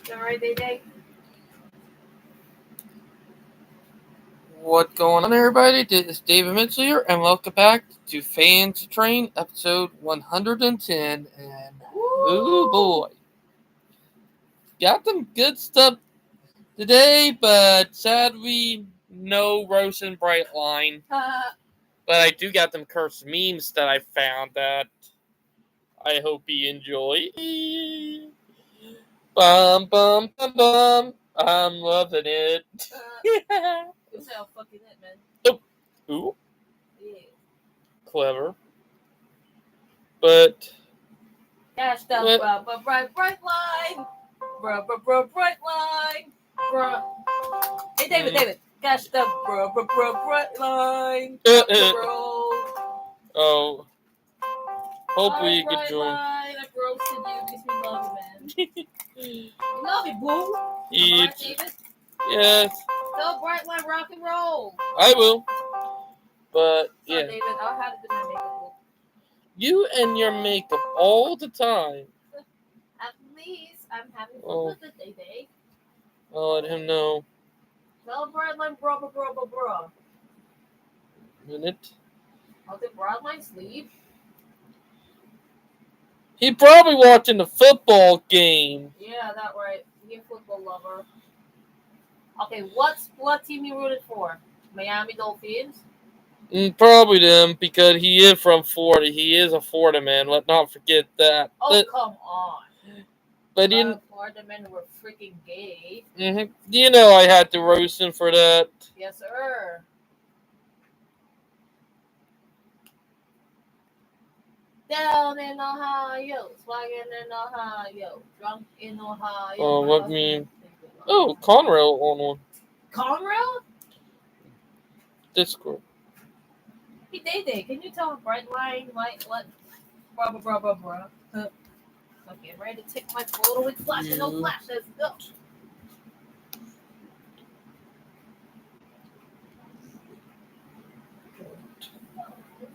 Alright, Day. What's going on, everybody? This is David Mitchell here, and welcome back to Fans Train, episode 110. And ooh boy, got some good stuff today, but sadly, no Rose and Brightline. But I do got them cursed memes that I found that I hope you enjoy. Bum bum bum bum. I'm loving it. It's how fucking it, man. Ooh, Yeah. clever. But Cash the bright line. Bright line. Bruh. Hey, David. Cash the bright line. Bro. Oh, hopefully you bright can join. line. I roasted you. Makes me love you, man. You love me, boo. Eat. Alright, David. Yes, Tell Brightline rock and roll. I will. But So, yeah, David, I'll have to do my makeup look. you and your makeup all the time. At least I'm having fun Oh. with it, Day. I'll let him know. Tell Brightline, bro. Minute. Oh, did Broadline sleep? He probably watching the football game. Yeah, that right. He a football lover. Okay, what team you rooted for? Miami Dolphins? Probably them, because he is from Florida. He is a Florida man. Let's not forget that. Oh, come on. But Florida men were freaking gay. You know I had to roast him for that. Yes, sir. Down in Ohio, swagging in Ohio, drunk in Ohio. Oh, what mean? Oh, Conrail on one. Conrail? Discord. Hey, Day, can you tell Brightline what? Bruh. Okay, ready to take my photo with flash and no flash. Let's go.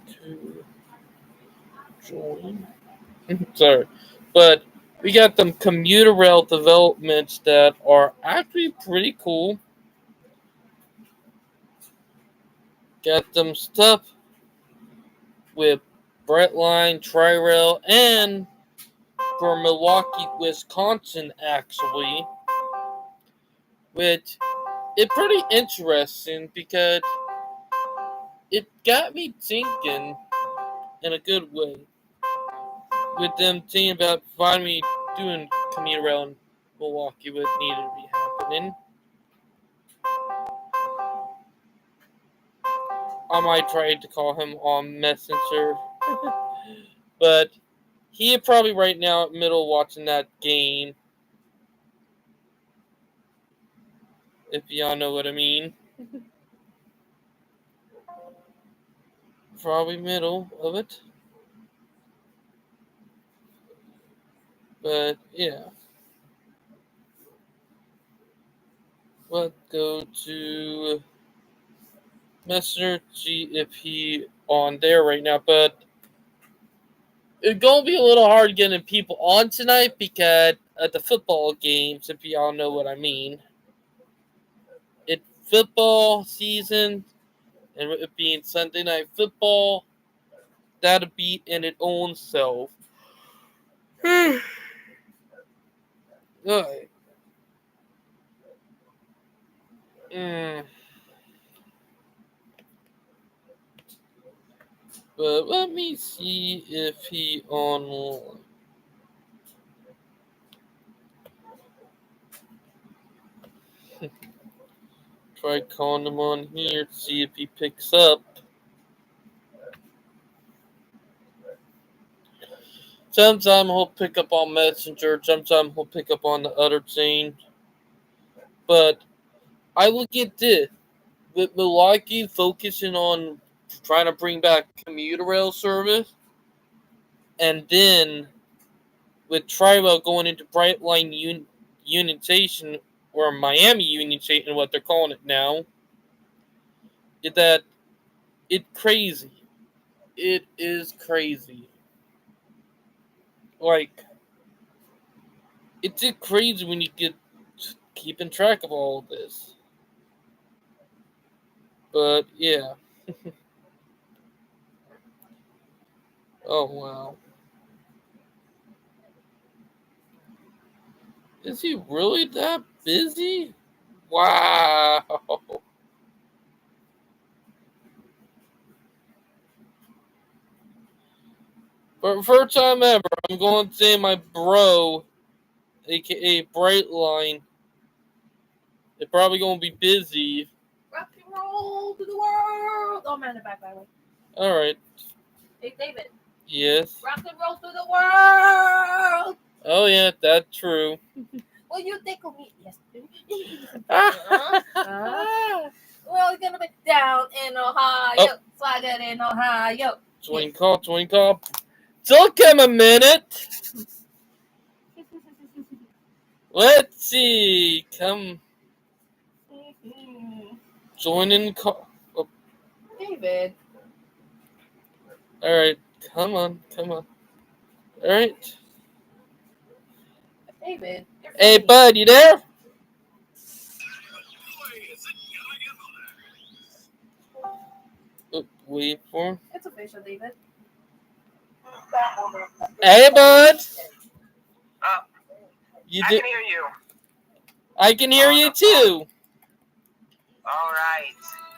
To join. Sorry. But we got some commuter rail developments that are actually pretty cool. Got some stuff with Brightline, Tri-Rail, and for Milwaukee, Wisconsin, actually. Which is pretty interesting because it got me thinking in a good way. With them thinking about finally doing commuter rail in Milwaukee, what needed to be happening. I might try to call him on Messenger. But he is probably right now at middle watching that game. If y'all know what I mean. Probably middle of it. But yeah. Let's go to Messenger, see if he on there right now. But it's gonna be a little hard getting people on tonight because at the football games, if y'all know what I mean. It's football season, and it being Sunday night football, that'll be in its own self. Alright. But let me see if he online. Try calling him on here to see if he picks up. Sometimes he'll pick up on Messenger, sometimes he'll pick up on the other thing. But I look at this. With Milwaukee focusing on trying to bring back commuter rail service, and then with Tri-Rail going into Brightline Unionization, or Miami Unionization, what they're calling it now, is that it's crazy. It is crazy. Like, it's just crazy when you get keeping track of all of this. But yeah. Oh wow. Is he really that busy? Wow. For the first time ever, I'm going to say my bro, aka Brightline, they're probably going to be busy. Rock and roll to the world. Oh man, the back by the way. Alright. Hey David. Yes. Rock and roll to the world. Oh yeah, that's true. Will you tickle me? Yes. Ah. We're gonna be down in Ohio. Oh. Swagger in Ohio. Twinkle. Took him a minute. Let's see. Come. Join in. David. Alright. Come on. Alright. David. Hey, bud, you there? Wait for him. It's official, David. Hey, bud. I can hear you. I can hear you too. All right.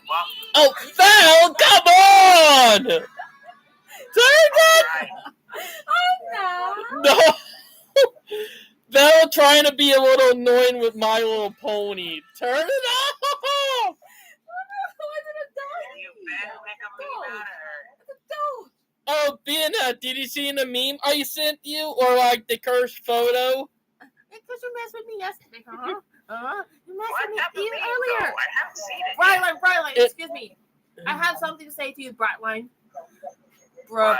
Well, Oh, Val, come on! Turn it! right. No. Val trying to be a little annoying with My Little Pony. Turn it off! You better make a meme out of her. Oh, Bina, did you see the meme I sent you? Or like the cursed photo? Because you messed with me yesterday, huh? You messed What with type of me meme, earlier. though? I haven't seen it. Brightline, excuse me. I have something to say to you, Brightline. Bruh.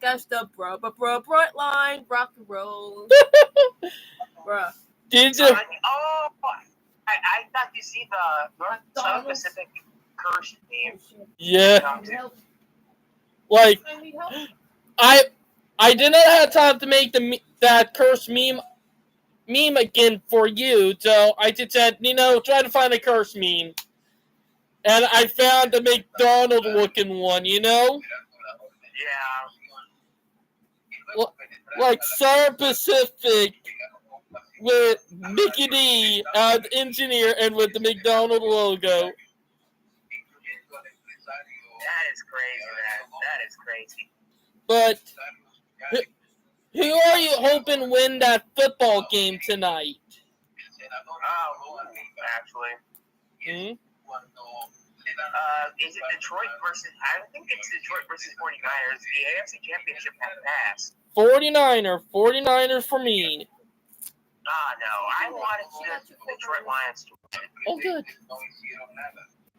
That's the Brightline. Rock and roll. Bruh. Did you? Oh, I thought you see the North South Pacific cursed meme. Yeah. Help. Like, I need help. I did not have time to make that cursed meme again for you, so I just said, try to find a cursed meme. And I found the McDonald looking one, Yeah. like South Pacific with Mickey D as engineer and with the McDonald logo. That is crazy, man. That is crazy. But who are you hoping win that football game tonight? Oh, actually. Hmm? Is it Detroit versus... I think it's Detroit versus 49ers. The AFC Championship has passed. 49ers for me. No. I wanted the Detroit Lions to win. Oh, good.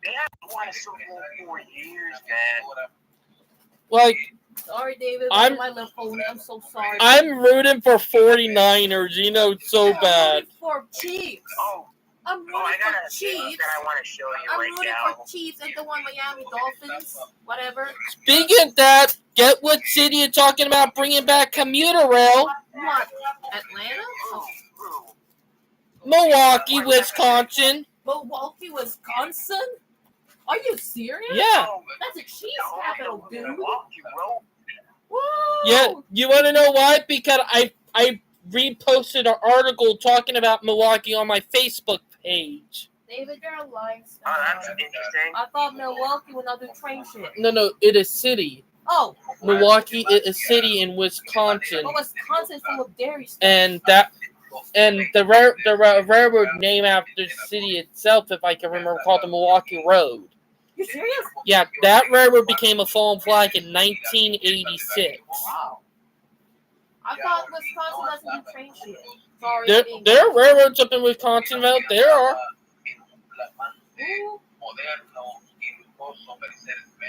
They haven't won a Super Bowl in 4 years, man. Like, Sorry, David. I'm so sorry. I'm rooting for 49ers, so bad. rooting for Chiefs. I'm rooting I got for a Chiefs. that I want to show you I'm right rooting now. for Chiefs and the one Miami Dolphins. Whatever. Speaking of that, get what city you're talking about bringing back commuter rail? What? Atlanta? Ooh. Milwaukee, Wisconsin. Milwaukee, Wisconsin? Are you serious? Yeah. That's a Chiefs capital, dude. Milwaukee Road. Whoa. Yeah. You want to know why? Because I reposted an article talking about Milwaukee on my Facebook page. David, you're lying. Oh, that's interesting. I thought Milwaukee would not do train shit. No, it is city. Oh. Milwaukee is a city in Wisconsin. But Wisconsin's full of dairy stuff. And the railroad name after the city itself, if I can remember, called the Milwaukee Road. You serious? Yeah, that railroad became a fallen flag in 1986. Wow. I thought Wisconsin doesn't do train shit. Sorry. There are railroads up in Wisconsin, though. There are.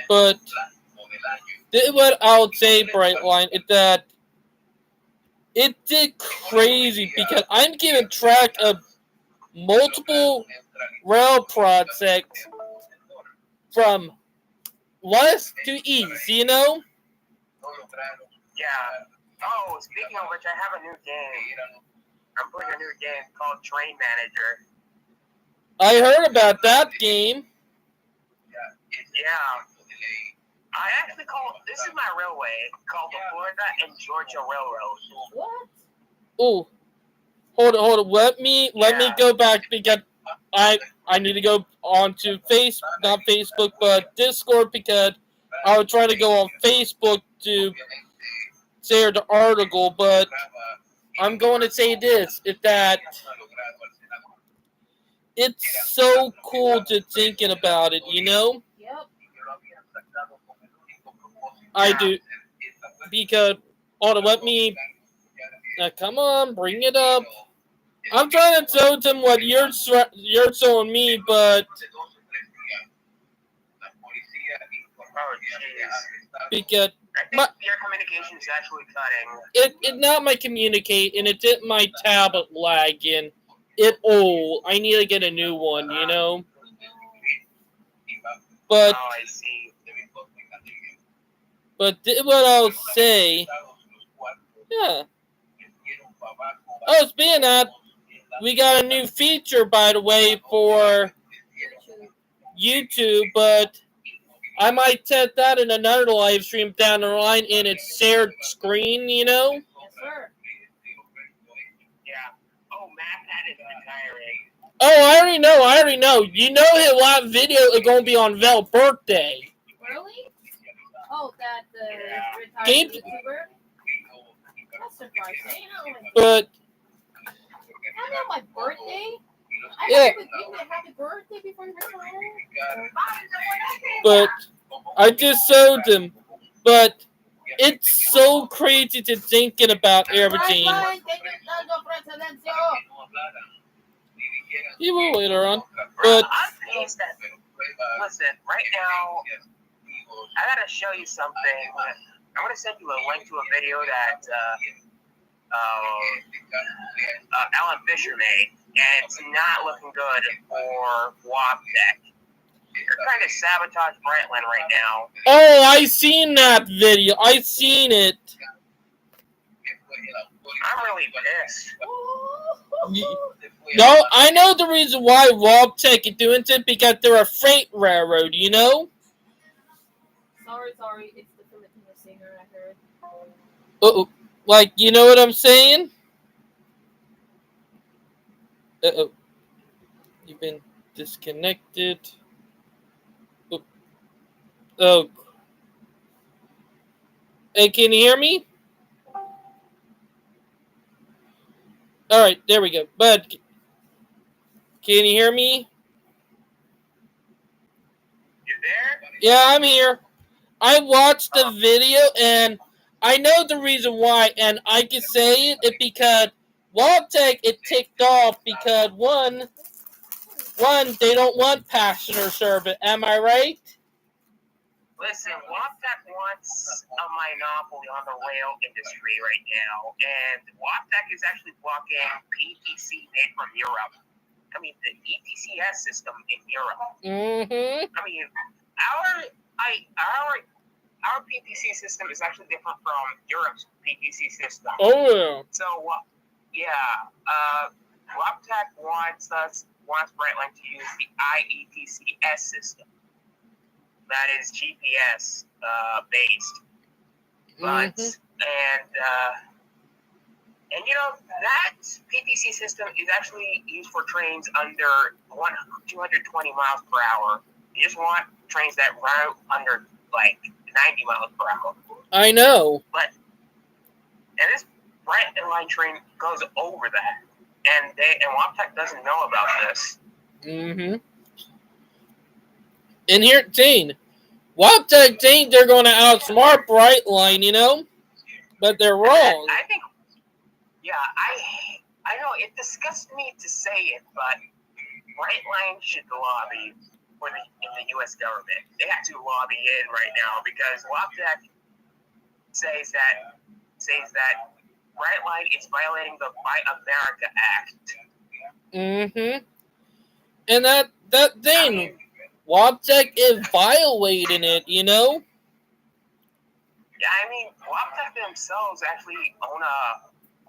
But what I would say, Brightline, is that it did crazy because I'm keeping track of multiple rail projects from west to east, Yeah. Oh, speaking of which, I have a new game. I'm playing a new game called Train Manager. I heard about that game. Yeah. I actually this is my railway called the Florida and Georgia Railroad. What? Oh, hold on. Let me go back because I need to go onto not Facebook, but Discord because I was trying to go on Facebook to share the article, but I'm going to say this: is that it's so cool to thinking about it, you know? Yep. I do because hold on, let me. Come on, bring it up. I'm trying to tell them what you're showing me, but because I think your communication is actually cutting. it not my communicate and it did my tablet lagging. It old. I need to get a new one, you know. But Oh, I see. what I'll say, yeah. Oh, speaking of that, we got a new feature, by the way, for YouTube, but I might test that in another live stream down the line in its shared screen, you know? Yes, sir. Yeah. Oh, Matt is retiring. Oh, I already know. You know his live video is going to be on Vel's birthday. Really? Oh, that retired Game- YouTuber? That's surprising. But, I know my birthday. Yeah. I have a happy birthday before you retire. but I just showed him. But it's so crazy to thinking about everything. He will later on. But I'm pissed that. Listen, right now, I gotta show you something. I'm gonna send you a link to a video that Alan Fisher made, and it's not looking good for WobTech. They're trying to sabotage Brightline right now. oh, I seen that video. I seen it. I'm really pissed. No, I know the reason why WobTech is doing it because they're a freight railroad, you know? Sorry, it's the Filipino singer I heard. Uh-oh. Like, you know what I'm saying? Uh-oh. You've been disconnected. Oh. Hey, can you hear me? Alright, there we go. But, can you hear me? You there? Yeah, I'm here. I watched the video, and I know the reason why, and I can say it because WobTech it ticked off because one, they don't want passenger service. Am I right? Listen, WobTech wants a monopoly on the rail industry right now, and WobTech is actually blocking PTC made from Europe. I mean, the ETCS system in Europe. Mm-hmm. I mean, our PTC system is actually different from Europe's PTC system. Oh yeah. So, WobTech wants Brightline to use the IETCS system. That is GPS based, but and you know that PTC system is actually used for trains under 220 miles per hour. You just want trains that run under like 90 miles per hour. I know. But and this Brightline train goes over that, and WobTech doesn't know about this. Mm-hmm. And here, Jane, WobTech think they're going to outsmart Brightline, you know, but they're wrong. I think, I know it disgusts me to say it, but Brightline should lobby in the U.S. government. They have to lobby in right now because WobTech says that Brightline is violating the Buy America Act. Mm-hmm. And that thing, WobTech is violating it, you know? Yeah, I mean, WobTech themselves actually own a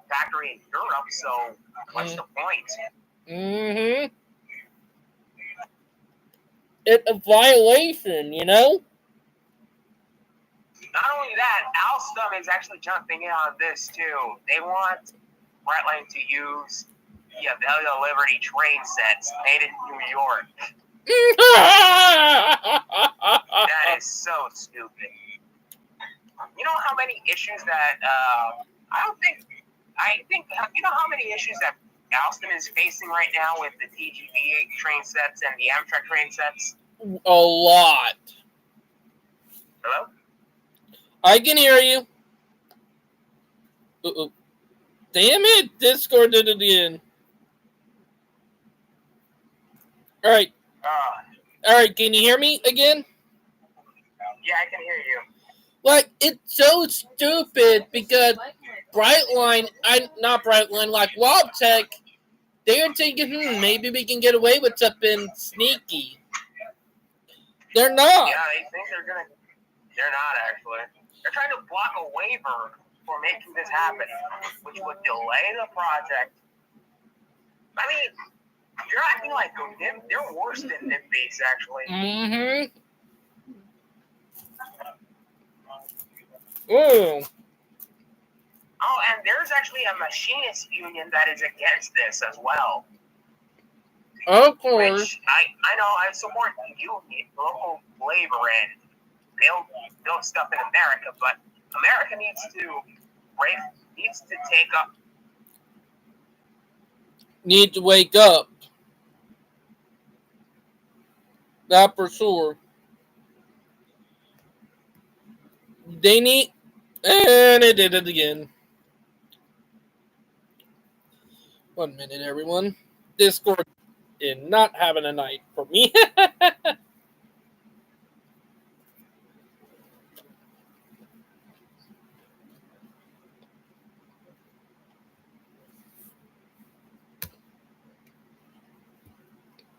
factory in Europe, so what's the point? Mm-hmm. It's a violation, you know? Not only that, Alstom is actually jumping in on this too. They want Brightline to use the Avelia Liberty train sets made in New York. That is so stupid. You know how many issues that you know how many issues that Alstom is facing right now with the TGV train sets and the Amtrak train sets? A lot. Hello? I can hear you. Uh-oh. Damn it! Discord did it again. Alright. Alright, can you hear me again? Yeah, I can hear you. Like, it's so stupid because Brightline, not Brightline, like Wildtech, they are thinking, maybe we can get away with something sneaky. They're not. Yeah, they think they're not actually. They're trying to block a waiver for making this happen, which would delay the project. I mean, you're acting like they're worse than NIMBYs, actually. Mm-hmm. Oh. Oh, and there's actually a machinist union that is against this as well. Of course. Which I know I support union, local labor, and build stuff in America, but America needs to take up. Need to wake up. That for sure. They need, and it did it again. 1 minute, everyone. Discord is not having a night for me.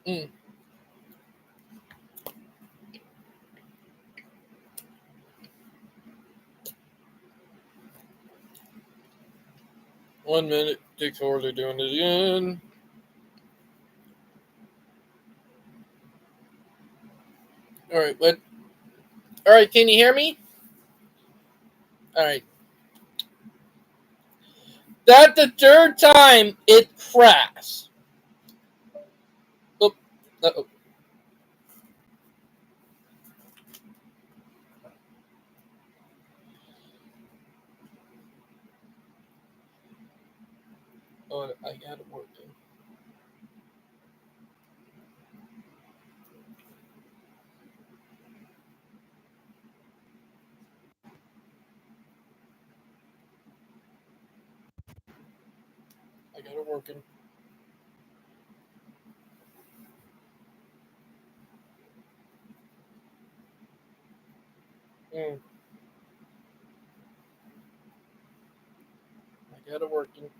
Mm. One minute, Discord are doing it again. Alright, but alright, can you hear me? Alright. That's the third time it crashed. Oh, uh-oh. Oh, I got it working. I got it working. I got it working.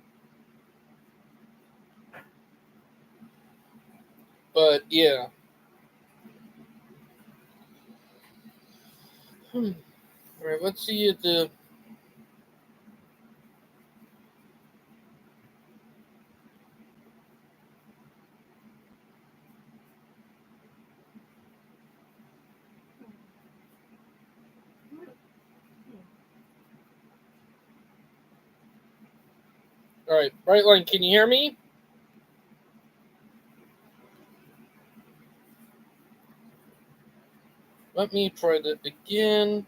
But yeah. Alright, let's see if the Alright, Brightline, can you hear me? Let me try that again.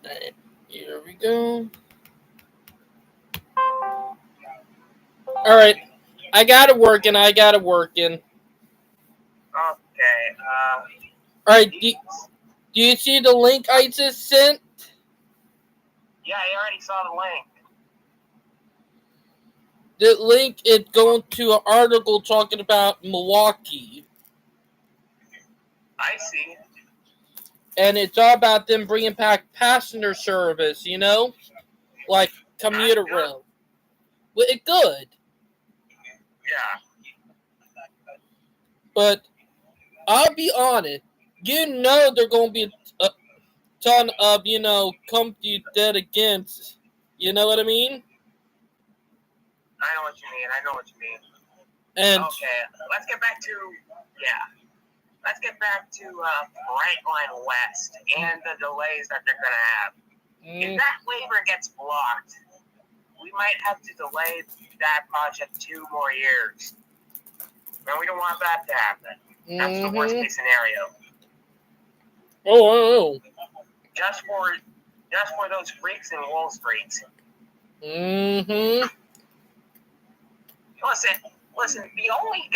Alright, here we go. Alright, I got it working. Okay. Alright, do you see the link I just sent? Yeah, I already saw the link. The link is going to an article talking about Milwaukee. I see. And it's all about them bringing back passenger service, you know? Like commuter rail. Well, it's good. Yeah. But I'll be honest. you know they're going to be a ton of, company dead against. You know what I mean? I know what you mean. And Okay, let's get back to Brightline West and the delays that they're gonna have. If that waiver gets blocked, we might have to delay that project 2 more years. And we don't want that to happen. That's the worst case scenario. Oh. Just for those freaks in Wall Street. Mm-hmm. Listen, the only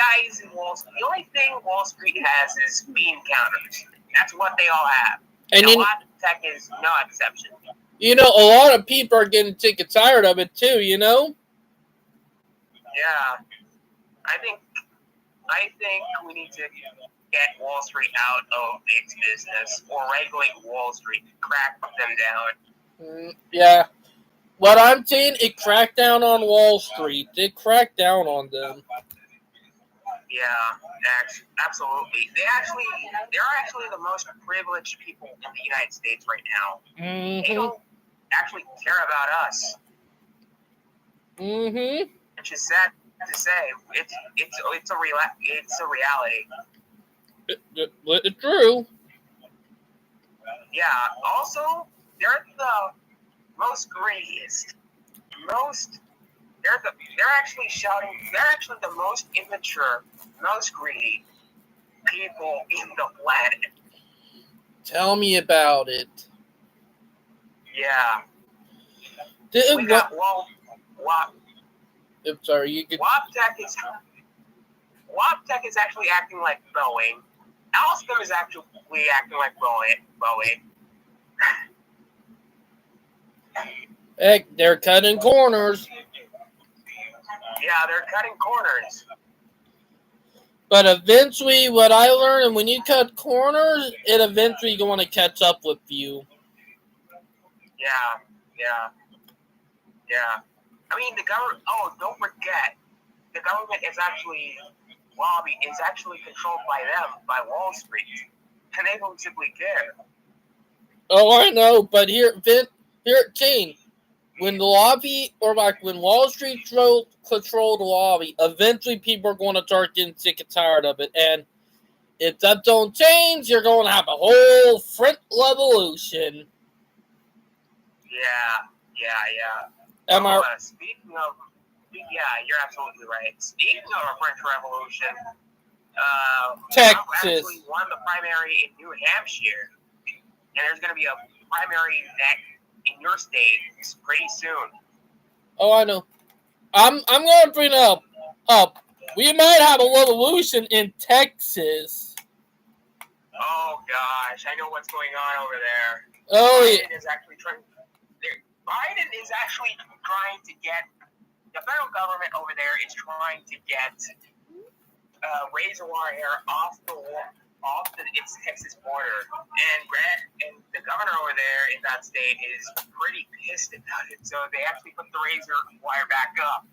thing Wall Street has is bean counters. That's what they all have. And Waptec is no exception. A lot of people are getting sick and tired of it too, Yeah. I think we need to get Wall Street out of its business or regulate Wall Street, crack them down. Yeah. What I'm saying, it cracked down on Wall Street. It cracked down on them. Yeah, absolutely. They're actually the most privileged people in the United States right now. Mm-hmm. They don't actually care about us. Mm-hmm. Which is sad to say. It's a reality. It's true. Yeah. Also, they're the most greediest. They're actually shouting. They're actually the most immature, most greedy people in the planet. Tell me about it. Yeah. We got I'm sorry, you could. Waptec is actually acting like Boeing. Alstom is actually acting like Boeing. Heck, they're cutting corners. Yeah, they're cutting corners. But eventually, what I learned, when you cut corners, it eventually going to catch up with you. Yeah. I mean, the government. Oh, don't forget, the government is actually controlled by them, by Wall Street, and they don't simply care. Oh, I know, but here at Kane, when the lobby, or when Wall Street controlled the lobby, eventually people are going to start getting sick and tired of it. And if that don't change, you're going to have a whole French revolution. Yeah. You're absolutely right. Speaking of a French Revolution, Texas actually won the primary in New Hampshire, and there's going to be a primary in your state pretty soon. Oh, I know. I'm going to bring up. We might have a revolution in Texas. Oh gosh, I know what's going on over there. Biden is actually trying to get the federal government over there is trying to get razor wire off its Texas border, and the governor over there in that state is pretty pissed about it. So they actually put the razor wire back up.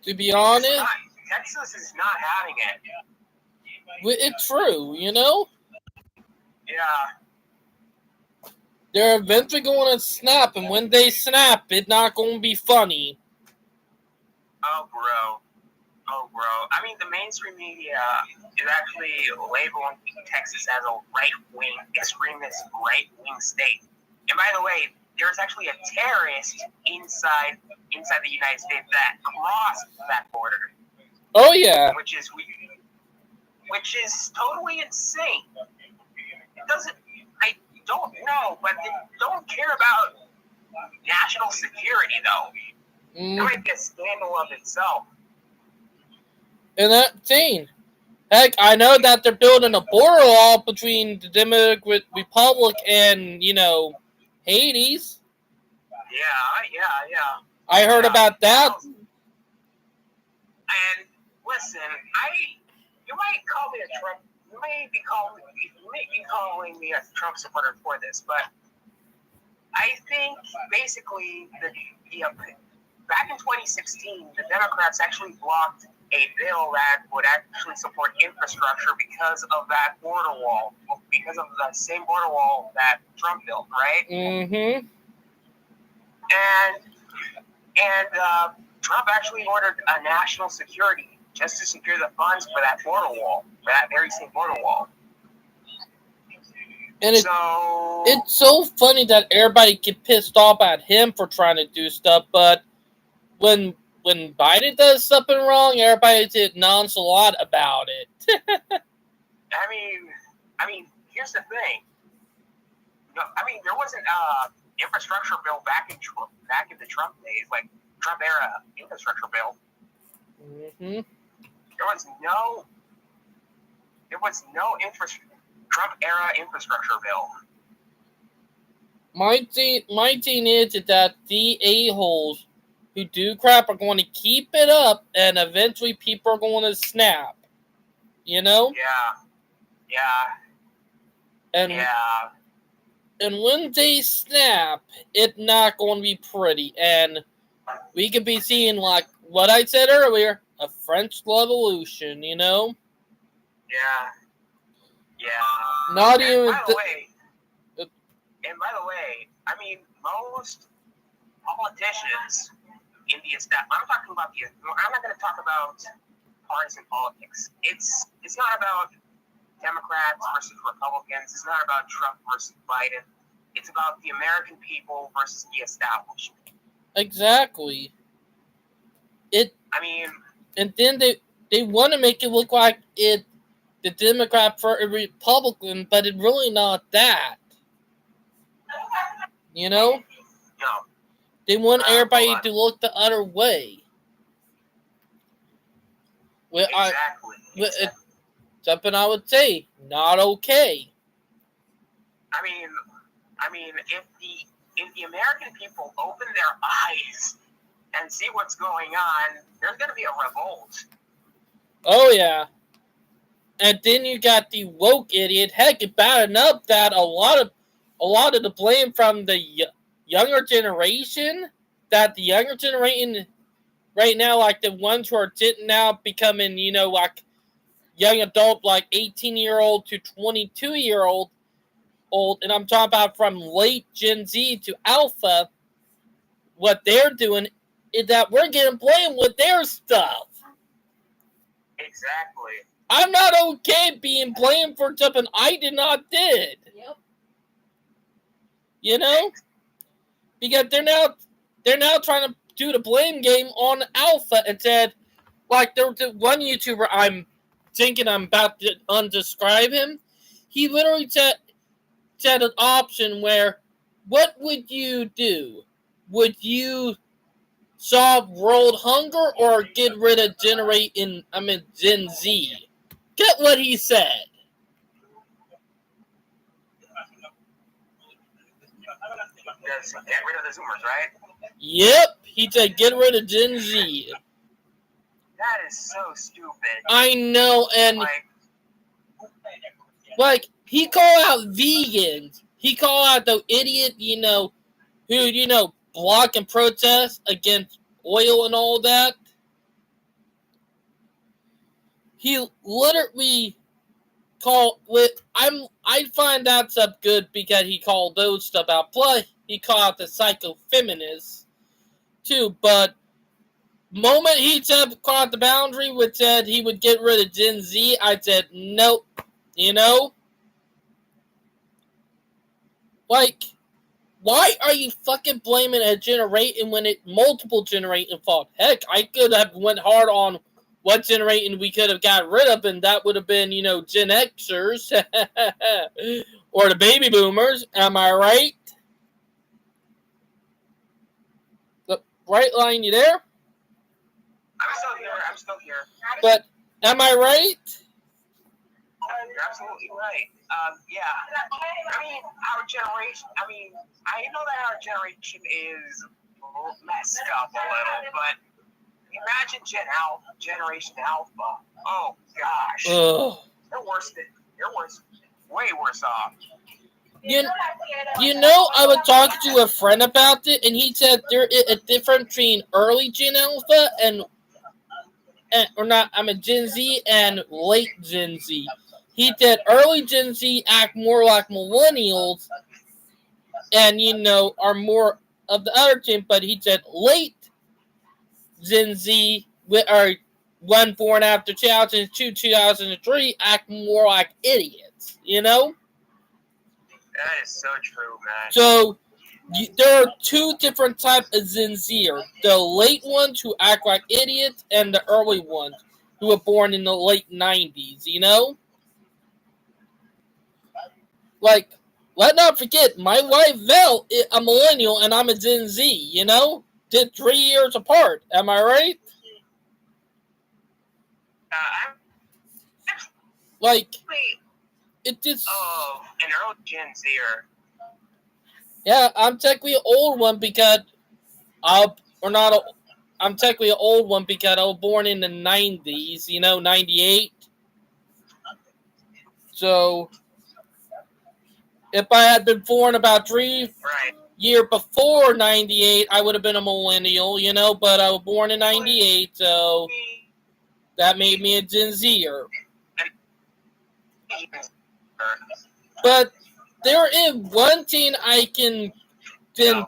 To be honest, Texas is not having it. It's true, Yeah. They're eventually going to snap, and when they snap, it's not going to be funny. Oh, bro. I mean, the mainstream media is actually labeling Texas as a extremist right-wing state. And by the way, there's actually a terrorist inside the United States that crossed that border. Oh, yeah. Which is totally insane. I don't know, but they don't care about national security, though. It might be a scandal of itself. And that thing. Heck, I know that they're building a border wall between the Democratic Republic and, Hades. Yeah. I heard about that. And listen, you might call me a Trump. You may be calling me a Trump supporter for this, but I think basically back in 2016, the Democrats actually blocked a bill that would actually support infrastructure because of that border wall, because of the same border wall that Trump built, right? Mm-hmm. And Trump actually ordered a national security just to secure the funds for that border wall, for that very same border wall. And So it's so funny that everybody get pissed off at him for trying to do stuff, but when Biden does something wrong, everybody gets nonchalant about it. I mean, here's the thing. No, I mean, there wasn't infrastructure bill back in the Trump days, like Trump era infrastructure bill. Mm-hmm. There was no Trump era infrastructure bill. My thing is that the a-holes who do crap are going to keep it up, and eventually people are going to snap. You know? Yeah. And when they snap, it's not going to be pretty. And we could be seeing, like what I said earlier, a French Revolution, you know? Yeah. Not And even... by the way, I mean, most politicians in the establishment, I'm not going to talk about partisan politics. It's not about Democrats versus Republicans. It's not about Trump versus Biden. It's about the American people versus the establishment. Exactly. And then they want to make it look like the Democrat for a Republican, but it's really not that. You know? No. They want everybody to look the other way. Well, Exactly. Something I would say, not okay. I mean, if the American people open their eyes and see what's going on, there's going to be a revolt. Oh yeah. And then you got the woke idiot. Heck, it's bad enough that a lot of the blame from the younger generation. That the younger generation right now, like the ones who are now becoming, you know, like young adult, like 18-year-old to 22-year-old, and I'm talking about from late Gen Z to Alpha. What they're doing is that we're getting blamed with their stuff. Exactly. I'm not okay being blamed for something I did not did. Yep. You know? Because they're now trying to do the blame game on Alpha and said, like there was one YouTuber I'm thinking I'm about to undescribe him. He literally said an option where, what would you do? Would you solve world hunger or get rid of Gen Z? Get what he said. Get rid of the Zoomers, right? Yep, he said get rid of Gen Z. That is so stupid. I know, and like he called out vegans. He called out the idiot, you know, who block and protest against oil and all that. He literally called I find that stuff good because he called those stuff out. Plus, he called out the psycho-feminists too. But moment he called the boundary, which said he would get rid of Gen Z, I said nope. You know, like, why are you fucking blaming a generation when it multiple generation fault? Heck, I could have went hard on what generation we could have got rid of, and that would have been, you know, Gen Xers or the baby boomers. Am I right? The right line, you there? I'm still here. But am I right? You're absolutely right. Yeah. I mean, our generation. I mean, I know that our generation is messed up a little, but imagine Generation Alpha. Oh gosh. Ugh. You're worse. Way worse off. You know, I was talking to a friend about it, and he said there is a difference between early Gen Alpha or not, I'm a Gen Z and late Gen Z. He said early Gen Z act more like millennials and, are more of the other gen, but he said late Gen Z, or one born after 2002, 2003, act more like idiots, That is so true, man. So, there are two different types of Gen Zer. The late ones who act like idiots, and the early ones who were born in the late 90s, Like, let's not forget, my wife Vel is a millennial and I'm a Gen Z, Did 3 years apart, am I right? Like, it just... Oh, an early Gen Zer. Yeah, I'm technically an old one because I'm technically an old one because I was born in the 90s, 98. So, if I had been born about 3 years before 98, I would have been a millennial, but I was born in 98, so that made me a Gen Zer. But there is one thing I can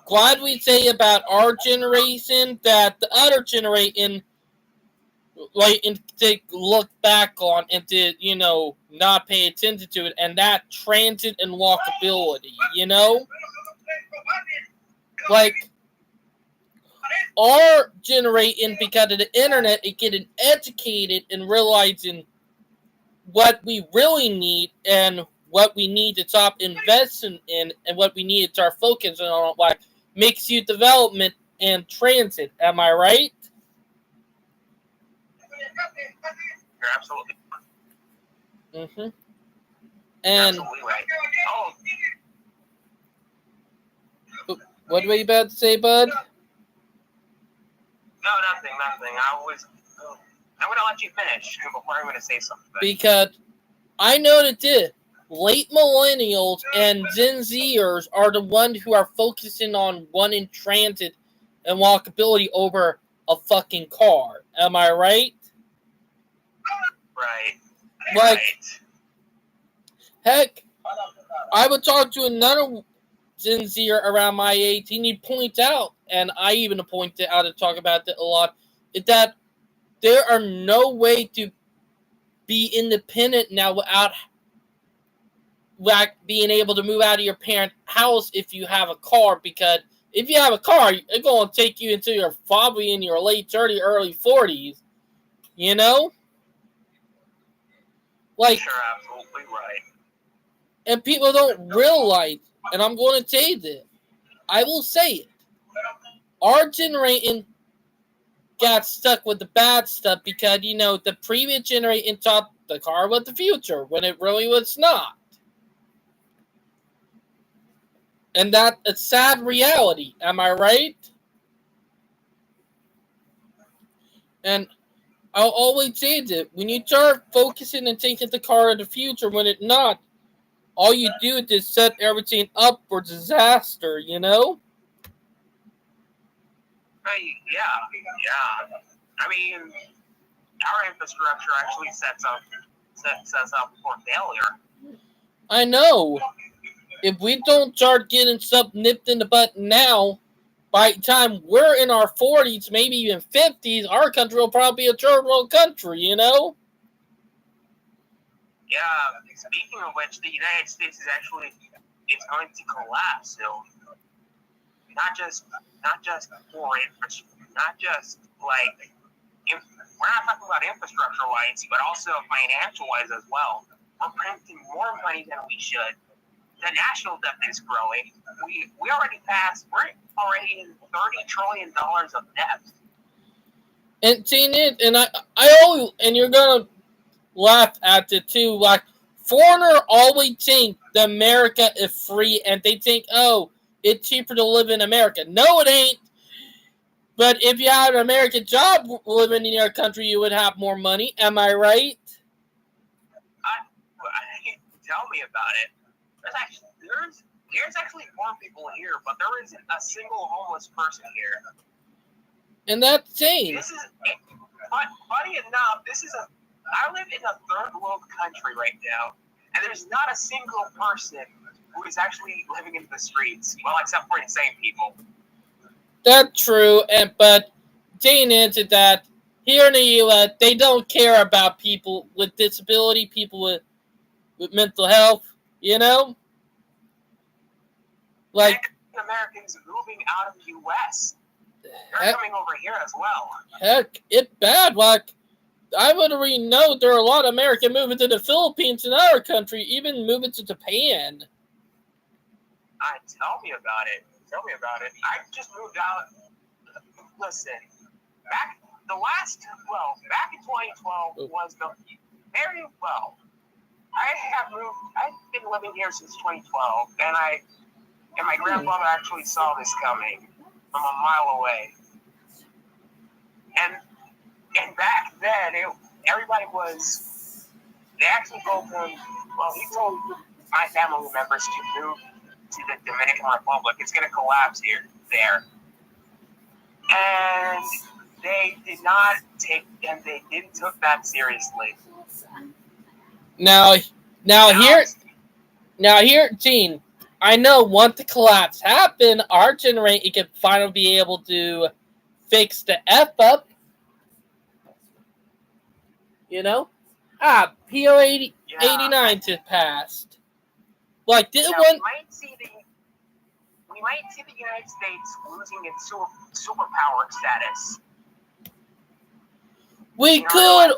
gladly say about our generation that the other generation to look back on and to, not pay attention to it, and that transit and walkability, Like, our generation, because of the internet, is getting educated and realizing what we really need and what we need to stop investing in and what we need to start focusing on, like mixed-use development and transit. Am I right? You're absolutely And absolutely right. What were you about to say, bud? No, nothing. I'm going to let you finish before I'm going to say something. Because I know that the late millennials and Gen Zers are the ones who are focusing on wanting transit and walkability over a fucking car. Am I right? Right. Like, heck, I would talk to another Gen Zer around my age, and he points out, and I even point out and talk about it a lot, is that there are no way to be independent now without being able to move out of your parents' house if you have a car, because if you have a car, it's going to take you until you're probably in your late 30s, early 40s, Like, you're absolutely right. And people don't realize, and I'm going to say this, I will say it, our generation got stuck with the bad stuff because, the previous generation thought the car was the future when it really was not. And that's a sad reality, am I right? And I'll always say that when you start focusing and thinking the car of the future when it's not, all you do is just set everything up for disaster, Yeah. I mean, our infrastructure actually sets us up for failure. I know. If we don't start getting stuff nipped in the butt now, by the time we're in our 40s, maybe even 50s, our country will probably be a third world country, Yeah, speaking of which, the United States it's going to collapse soon. Not just for we're not talking about infrastructure wise, but also financial wise as well. We're printing more money than we should. The national debt is growing. We're already in $30 trillion of debt. And seeing it, and I always, and you're gonna laugh at it too. Like, foreigner always think that America is free, and they think, oh, it's cheaper to live in America. No, it ain't. But if you had an American job living in your country, you would have more money. Am I right? Tell me about it. There's actually more people here, but there isn't a single homeless person here. And that's insane. But funny enough, I live in a third world country right now, and there's not a single person who is actually living in the streets, well, except for insane people. That's true, but Jane answered that here in the U.S., they don't care about people with disability, people with mental health, you know? Like, Americans moving out of the U.S. They're heck, coming over here as well. Heck, it's bad. Like, I would already know there are a lot of Americans moving to the Philippines and our country, even moving to Japan. Tell me about it. Tell me about it. I just moved out. Listen, back in 2012 was the very well. I've been living here since 2012, and my grandfather actually saw this coming from a mile away. And back then, they actually told him, well, he told my family members to move to the Dominican Republic. It's going to collapse there. And they didn't took that seriously. Now here, Gene, I know once the collapse happened, our generation can finally be able to fix the F up. You know? PO 89 just passed. Like, didn't one... We might see the United States losing its superpower status. We could,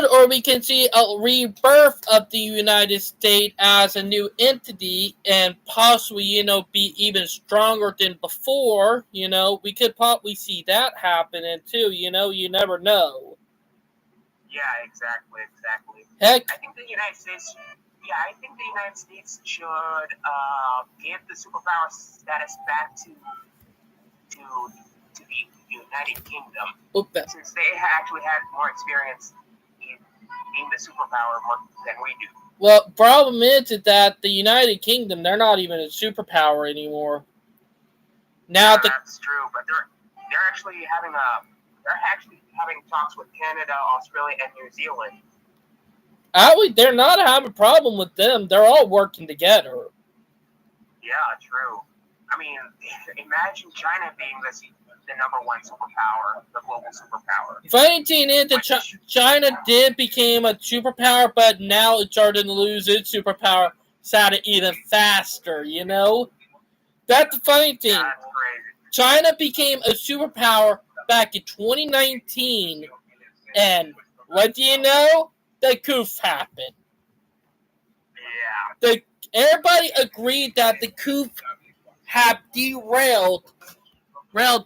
or we can see a rebirth of the United States as a new entity and possibly, be even stronger than before. We could probably see that happening too. You never know. Yeah, exactly. Heck, I think the United States should give the superpower status back to the United Kingdom, since they actually had more experience in being the superpower than we do. Well, problem is that the United Kingdom, they're not even a superpower anymore. Now that's true, but they're actually having talks with Canada, Australia, and New Zealand. They're not having a problem with them. They're all working together. Yeah, true. I mean, imagine China being the number one superpower, the global superpower. Funny thing is that China did become a superpower, but now it's starting to lose its superpower, started even faster, That's the funny thing. That's crazy. China became a superpower back in 2019, and what do you know? The coup happened. Yeah. Everybody agreed that the coup had derailed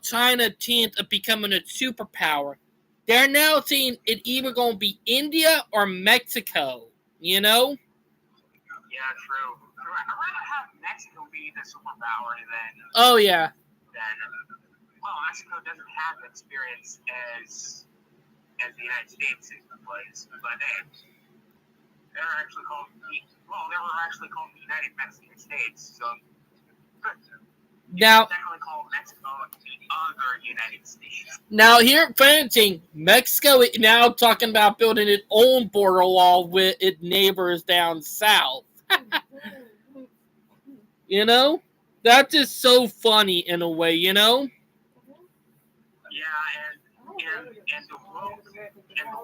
China chance of becoming a superpower. They're now saying it either going to be India or Mexico, Yeah, true. I'd rather have Mexico be the superpower than... Oh, yeah. Mexico doesn't have experience as the United States was, but they were actually called the United Mexican States, so now technically called Mexico the other United States. Now here, fancy Mexico is now talking about building its own border wall with its neighbors down south. That's just so funny in a way, Yeah, and the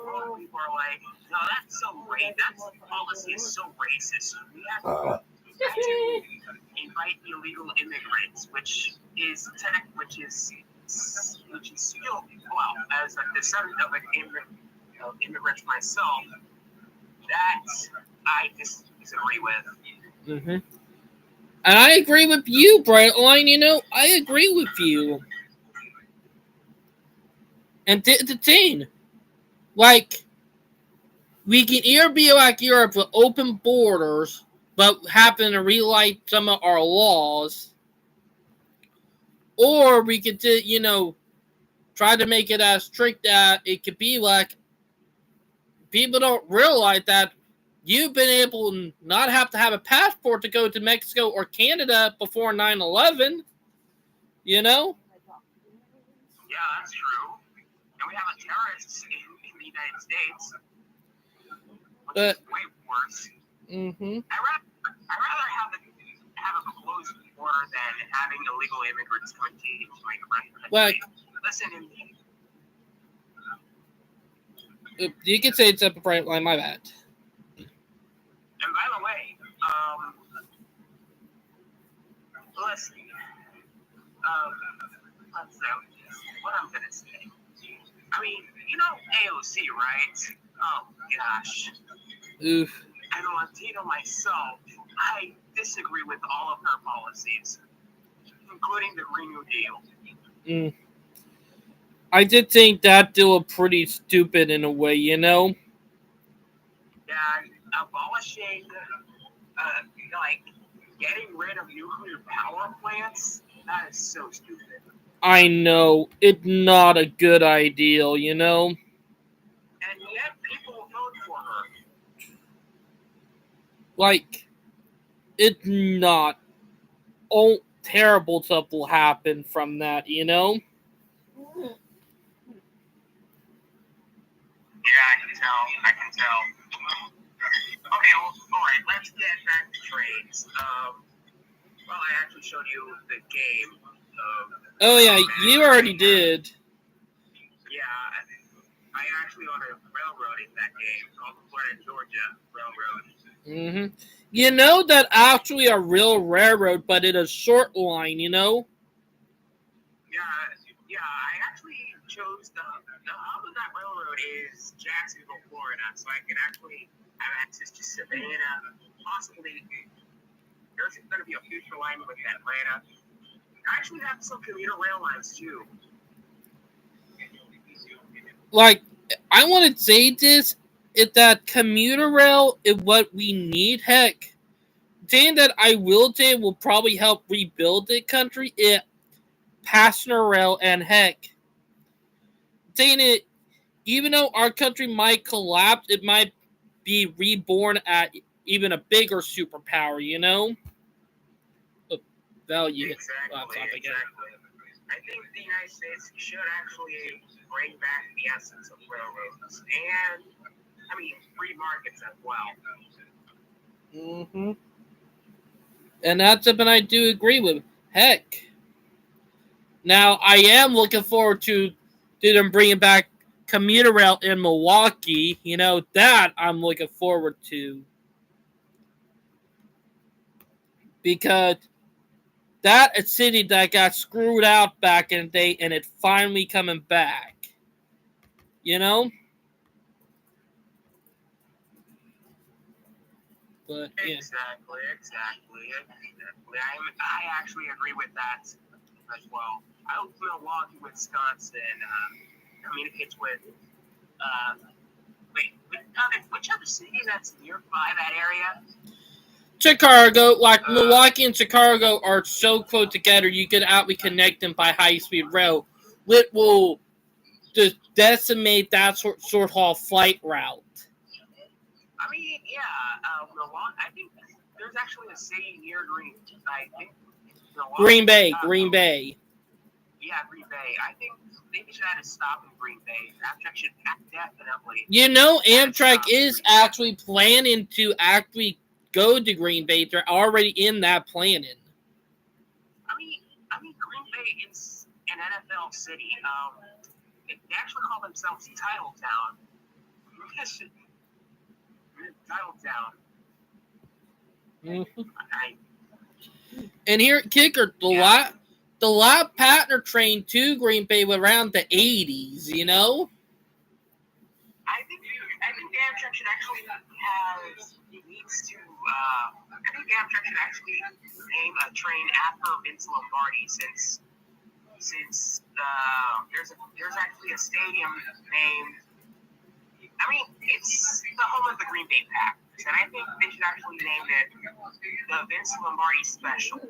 world people are like, no, that's so racist. That policy is so racist. We have to invite illegal immigrants, which is still, as a descendant of immigrants myself, that I disagree with. Mm-hmm. And I agree with you, Brightline. I agree with you. And the thing, like, we can either be like Europe with open borders, but happen to relight some of our laws, or we could, try to make it as strict that it could be like people don't realize that you've been able to not have to have a passport to go to Mexico or Canada before 9/11. Yeah, that's true. And we we have a terrorist in the United States, which But- is way worse. Mm-hmm. I'd rather have a closed border than having illegal immigrants come into my country. Like- Listen to me. You can say it's up a bright line, my bad. And by the way, listen, let's say what I'm gonna say. I mean, you know AOC, right? Oh gosh. Oof. And Latino myself, I disagree with all of her policies, including the Green New Deal. I did think that deal was pretty stupid in a way, you know? Yeah, abolishing, like, getting rid of nuclear power plants, that is so stupid. I know. It's not a good idea, you know? And yet people will vote for her. Like, it's not. Oh, terrible stuff will happen from that, you know? Yeah, I can tell. Okay, well, alright, let's get back to trades. Well, I actually showed you the game. Oh, yeah, you already did. Yeah, I actually on a railroad in that game called the Florida Georgia Railroad. Mm-hmm. You know that actually a real railroad, but it's a short line, you know? Yeah, I actually chose the hub of that railroad is Jacksonville, Florida, so I can actually have access to Savannah. Possibly, there's going to be a future line with Atlanta. I actually have some commuter rail lines too. Like, I want to say this, is that commuter rail is what we need. Heck, saying that I will say will probably help rebuild the country, it passenger rail, and heck, saying it, even though our country might collapse, it might be reborn at even a bigger superpower, you know? Value. Exactly. I think the United States should actually bring back the essence of railroads and, I mean, free markets as well. Mm-hmm. And that's something I do agree with. Heck. Now, I am looking forward to them bringing back commuter rail in Milwaukee. You know, that I'm looking forward to. Because that a city that got screwed out back in the day, and it finally coming back. You know? But, yeah. Exactly. I actually agree with that as well. I hope Milwaukee, Wisconsin communicates with, which other city that's nearby that area? Chicago, like Milwaukee and Chicago are so close together, you could actually connect them by high-speed rail, which will just decimate that short haul flight route. I mean, yeah, Milwaukee. I think there's actually a city near Green. I think Milwaukee, Green Bay. Yeah, Green Bay. I think they should have to stop in Green Bay. Amtrak should definitely. You know, Amtrak is actually planning to actually go to Green Bay. They're already in that planning. I mean, Green Bay is an NFL city. They actually call themselves Title Town. Title Town. Mm-hmm. And here at Kicker, the lab partner train to Green Bay was around the 80s, you know? I think Amtrak should actually name a train after Vince Lombardi since there's actually a stadium named. I mean, it's the home of the Green Bay Packers, and I think they should actually name it the Vince Lombardi Special.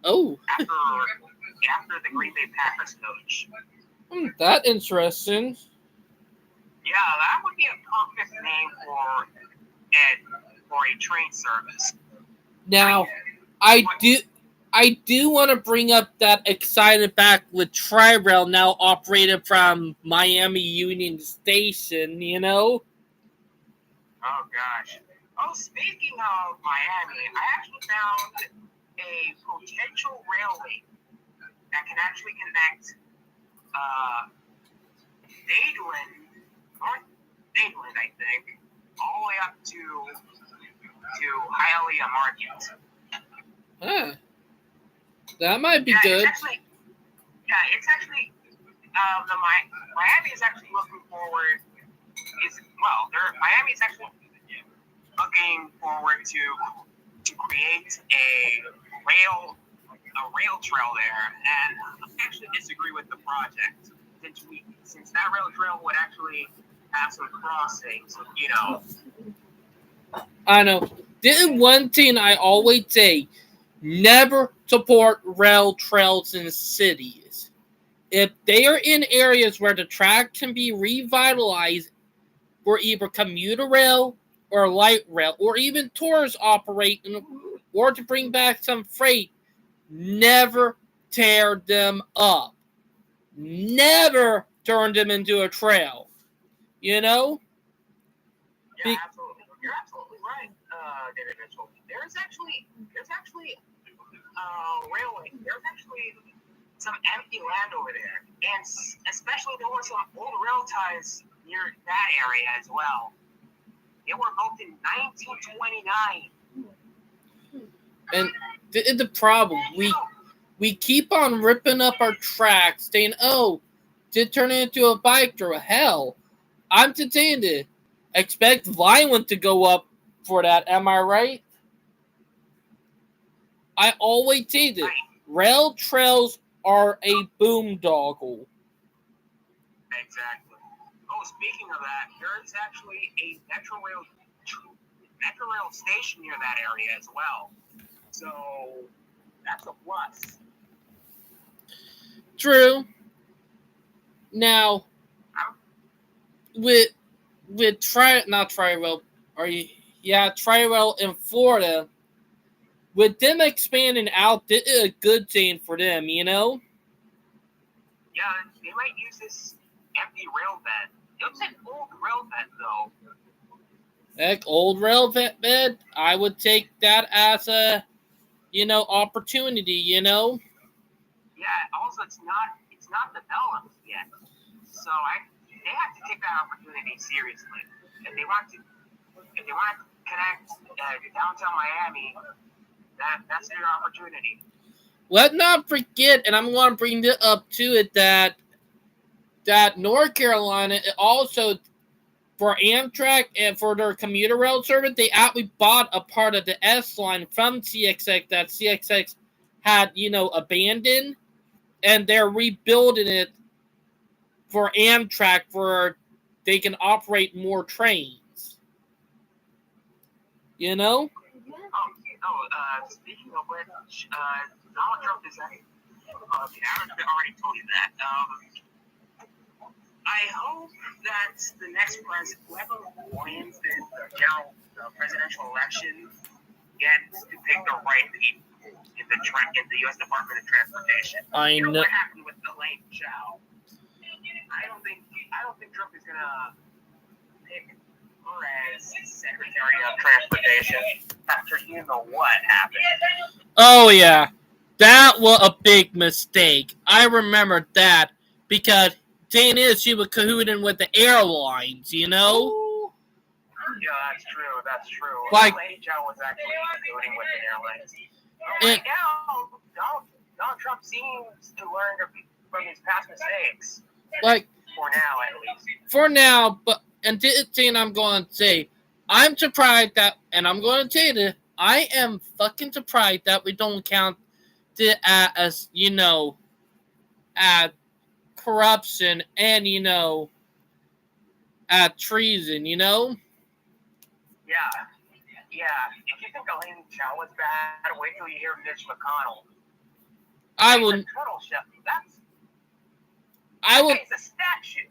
Oh. After the Green Bay Packers coach. That interesting. Yeah, that would be a perfect name for a train service. Now, I I do want to bring up that excited back with Tri-Rail now operated from Miami Union Station, you know? Oh gosh. Oh, speaking of Miami, I actually found a potential railway that can actually connect North Dadeland, I think, all the way up to Hialeah Market. Huh. That might be Yeah, good. Miami is actually looking forward. Miami is actually looking forward to create a rail trail there, and I actually disagree with the project since that rail trail would actually have some crossings, you know. I know. This is one thing I always say. Never support rail trails in cities. If they are in areas where the track can be revitalized for either commuter rail or light rail, or even tourists operate, or to bring back some freight, never tear them up. Never turn them into a trail. You know? Yeah, absolutely. You're absolutely right, David Mitchell. There's actually railway. There's actually some empty land over there, and especially there were some old rail ties near that area as well. They were built in 1929. And the problem, we keep on ripping up our tracks, saying, "Oh, to turn it into a bike trail." Hell, I'm contented. Expect violence to go up for that. Am I right? I always say this. Rail trails are a boondoggle. Exactly. Oh, speaking of that, there's actually a Metro Rail station near that area as well. So that's a plus. True. Now, with Tri-Rail in Florida, with them expanding out, this is a good thing for them, you know? Yeah, they might use this empty rail bed. It was an old rail bed, though. Heck, old rail bed, I would take that as a, opportunity, you know? Yeah, also it's not developed yet. So they have to take that opportunity seriously. If they want to connect downtown Miami, that's their opportunity. Let's not forget, and I'm going to bring this up to it, that North Carolina also, for Amtrak and for their commuter rail service, they actually bought a part of the S line from CSX that CSX had, abandoned, and they're rebuilding it for Amtrak where they can operate more trains. You know? Speaking of which, Donald Trump is I already told you that. I hope that the next president, whoever wins the presidential election, gets to pick the right people in the U.S. Department of Transportation. I know. What happened with Elaine Chao? I don't think Trump is gonna pick her as Secretary of Transportation after what happened. Oh yeah, that was a big mistake. I remember that because thing is, she was cahooting with the airlines, you know? Yeah, that's true. Like, Elaine Chao was actually cahooting with the airlines. Right now, Donald Trump seems to learn from his past mistakes. Like, for now, at least. For now, and this thing I'm going to say, I'm surprised that, and I'm going to say this, I am fucking surprised that we don't count it as, at corruption and, at treason, Yeah. If you think Elaine Chao was bad, wait till you hear Mitch McConnell. He's a statue.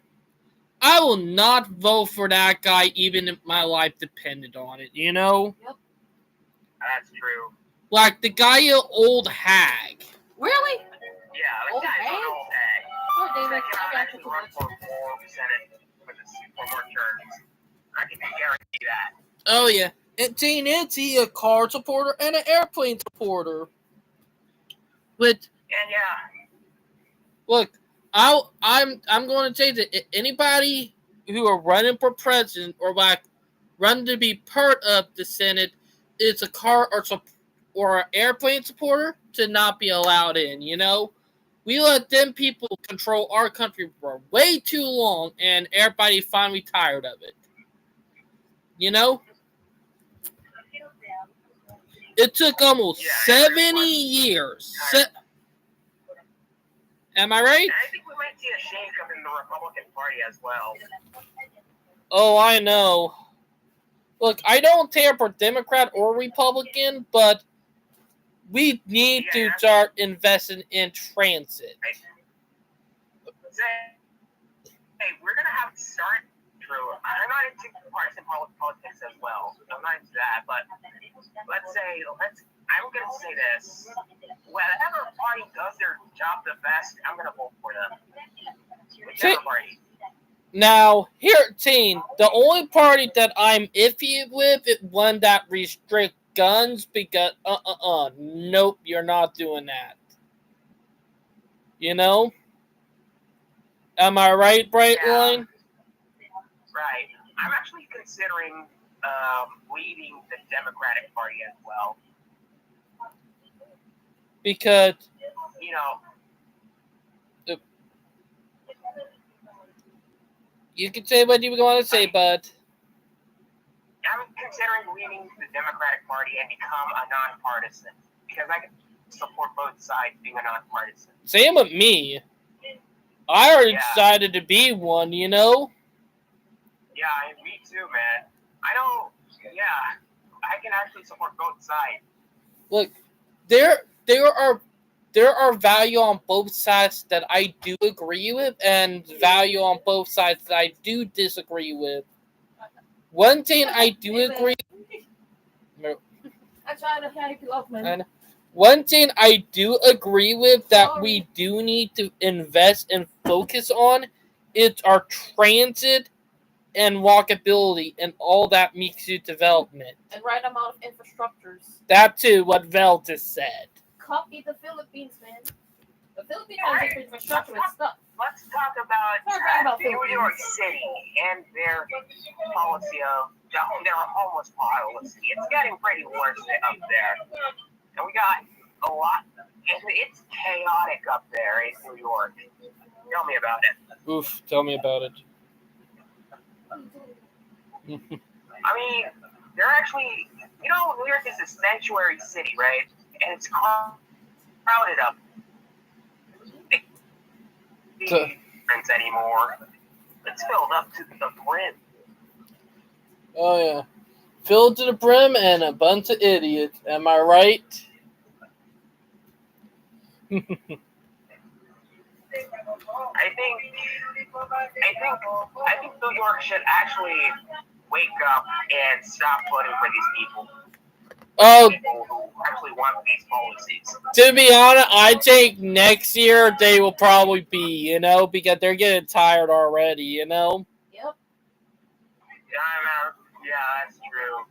I will not vote for that guy even if my life depended on it, you know? Yep. That's true. Like the guy, an old hag. Really? Yeah, that Old guy's hag? an old hag. Oh, He David, cannot I got actually you. run for Senate for more terms. I can guarantee that. Oh yeah, and Teen Itzy, a car supporter and an airplane supporter. But And yeah, look, I'm going to say that anybody who are running for president or like running to be part of the Senate is a car or an airplane supporter to not be allowed in. You know, we let them people control our country for way too long, and everybody finally tired of it. You know, it took almost 70 years. Am I right? and I think we might see a shakeup in the Republican Party as well. Oh, I know. Look, I don't care for Democrat or Republican, but we need to start investing in transit. Hey, we're gonna have to start. True. I'm not into partisan politics as well. I'm not into that, but I'm gonna say this. Whatever party does their job the best, I'm gonna vote for them. Whichever party. Now, here, Teen, the only party that I'm iffy with is one that restrict guns because, nope, you're not doing that. You know? Am I right, Brightline? Right. I'm actually considering leading the Democratic Party as well. Because, you know, you can say what you want to say, bud. I'm considering leading the Democratic Party and become a nonpartisan because I can support both sides being a nonpartisan. Same with me. I already decided to be one, you know? Yeah, me too, man. I can actually support both sides. Look, there are value on both sides that I do agree with, and value on both sides that I do disagree with. One thing I do agree. I try to help you off, man. One thing I do agree with that we do need to invest and focus on is our transit and walkability and all that makes you development. And right amount of infrastructures. That too, what Vel just said. Copy the Philippines, man. The Philippines has infrastructure and stuff. Let's talk about New York City and their policy of their homeless policy. It's getting pretty worse up there. And we got a lot. It's chaotic up there in New York. Tell me about it. Oof, tell me about it. I mean, they're actually, New York is a sanctuary city, right? And it's crowded up. It's anymore. It's filled up to the brim. Oh yeah, filled to the brim and a bunch of idiots. Am I right? I think New York should actually wake up and stop voting for these people. Oh, People who actually want these policies. To be honest, I think next year they will probably be, because they're getting tired already, Yep. Yeah, that's true.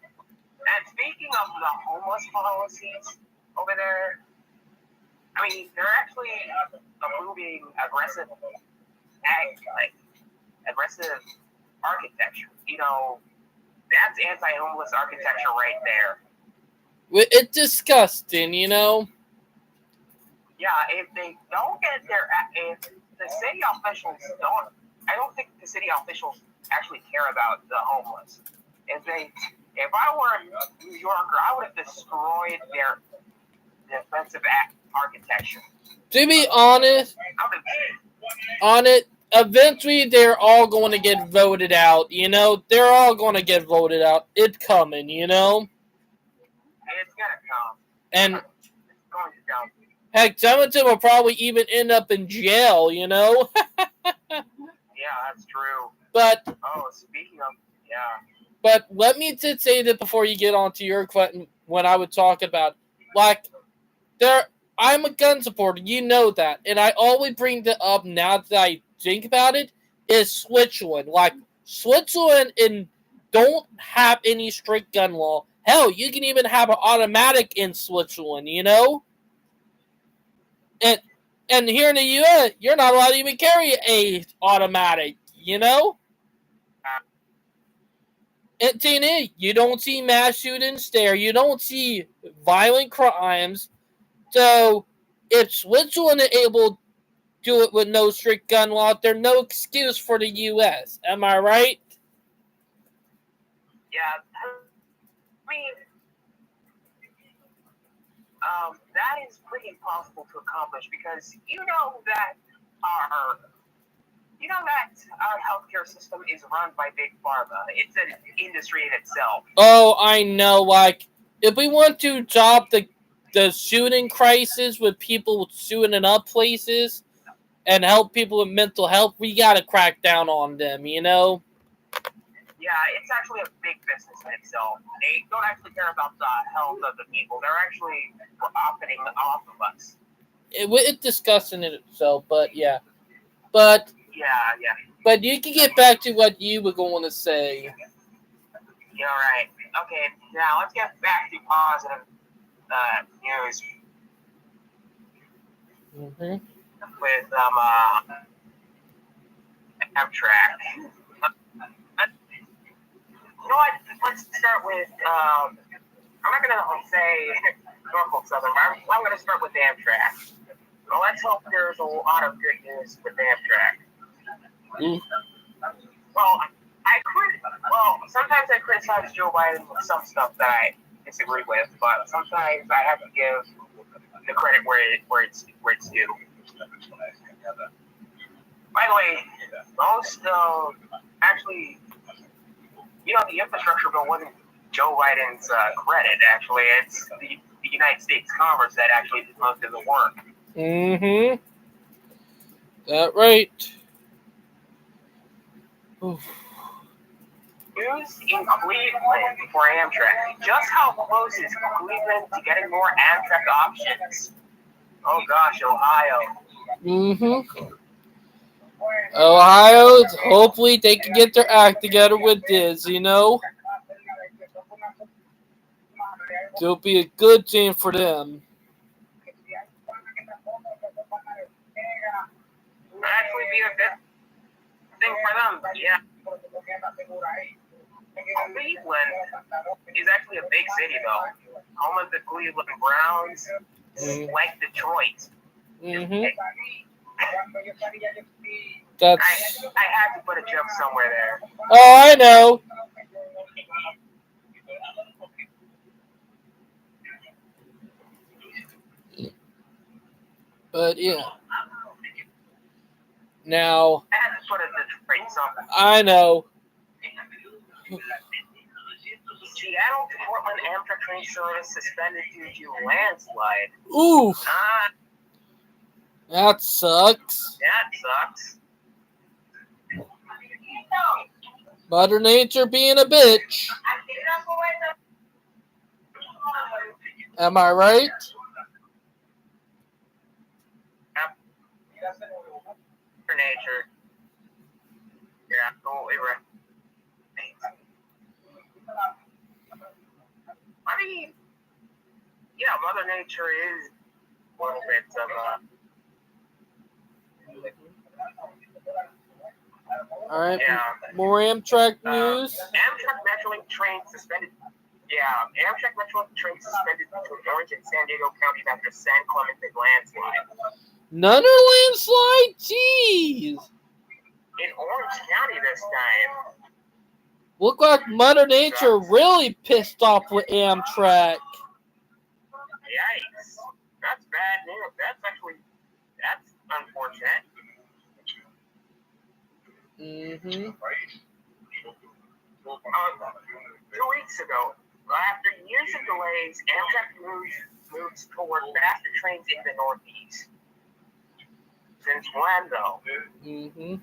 And speaking of the homeless policies over there, I mean, they're actually approving aggressive architecture. That's anti-homeless architecture right there. It's disgusting, Yeah, if they don't get if the city officials don't, I don't think the city officials actually care about the homeless. If I were a New Yorker, I would have destroyed their defensive architecture. To be honest, eventually they're all going to get voted out, They're all going to get voted out. It's coming, It's going to come. And it's going to come. Heck, some of them will probably even end up in jail, Yeah, that's true. But speaking of, yeah. But let me just say that before you get on to your question, when I would talk about Like, I'm a gun supporter. You know that. And I always bring that up now that I think about it, is Switzerland. Like, Switzerland don't have any strict gun law. Hell, you can even have an automatic in Switzerland, you know? And here in the U.S., you're not allowed to even carry a automatic, you know? And TNA, you don't see mass shootings there. You don't see violent crimes. So, if Switzerland is able to do it with no strict gun law, there's no excuse for the U.S. Am I right? Yeah, I mean, that is pretty impossible to accomplish because you know that our healthcare system is run by big pharma. It's an industry in itself. Oh, I know. Like, if we want to stop the shooting crisis with people shooting up places and help people with mental health, we gotta crack down on them, you know? Yeah, it's actually a big business in itself. They don't actually care about the health of the people. They're actually profiting off of us. It's disgusting in itself, but yeah. But you can get back to what you were going to say. You're right. Okay, now let's get back to positive news. Mm-hmm. With Amtrak. You know what? Let's start with I'm not gonna say Norfolk Southern, but I'm gonna start with Amtrak. Well, let's hope there's a lot of good news with Amtrak. Well, sometimes I criticize Joe Biden for some stuff that I disagree with, but sometimes I have to give the credit where it's due. By the way, most actually, the infrastructure bill wasn't Joe Biden's credit. Actually, it's the United States Congress that actually did most of the work. Mm-hmm. That right. Oof. News in Cleveland for Amtrak. Just how close is Cleveland to getting more Amtrak options? Oh gosh, Ohio. Mm-hmm. Ohio, hopefully they can get their act together with this, you know? It'll be a good thing for them. Actually be a good thing for them, yeah. Cleveland is actually a big city, though. Home of the Cleveland Browns, like Detroit. Mm-hmm. I had to put a joke somewhere there. Oh, I know. But yeah. Now. I had to put a Detroit something. I know. Seattle to Portland Amtrak train service suspended due to landslide. Oof. That sucks. That sucks. Mother Nature being a bitch. Am I right? Mother Nature. You're absolutely right. I mean, yeah, Mother Nature is a little bit of All right. yeah. More Amtrak news. Amtrak Metrolink train suspended. Yeah, Amtrak Metrolink train suspended between Orange and San Diego counties after San Clemente landslide. Another landslide? Jeez. In Orange County this time. Look like Mother Nature really pissed off with Amtrak. Yikes. That's bad news. That's unfortunate. Mm-hmm. 2 weeks ago, after years of delays, Amtrak moves toward faster trains in the Northeast. Since when, though? Mm-hmm.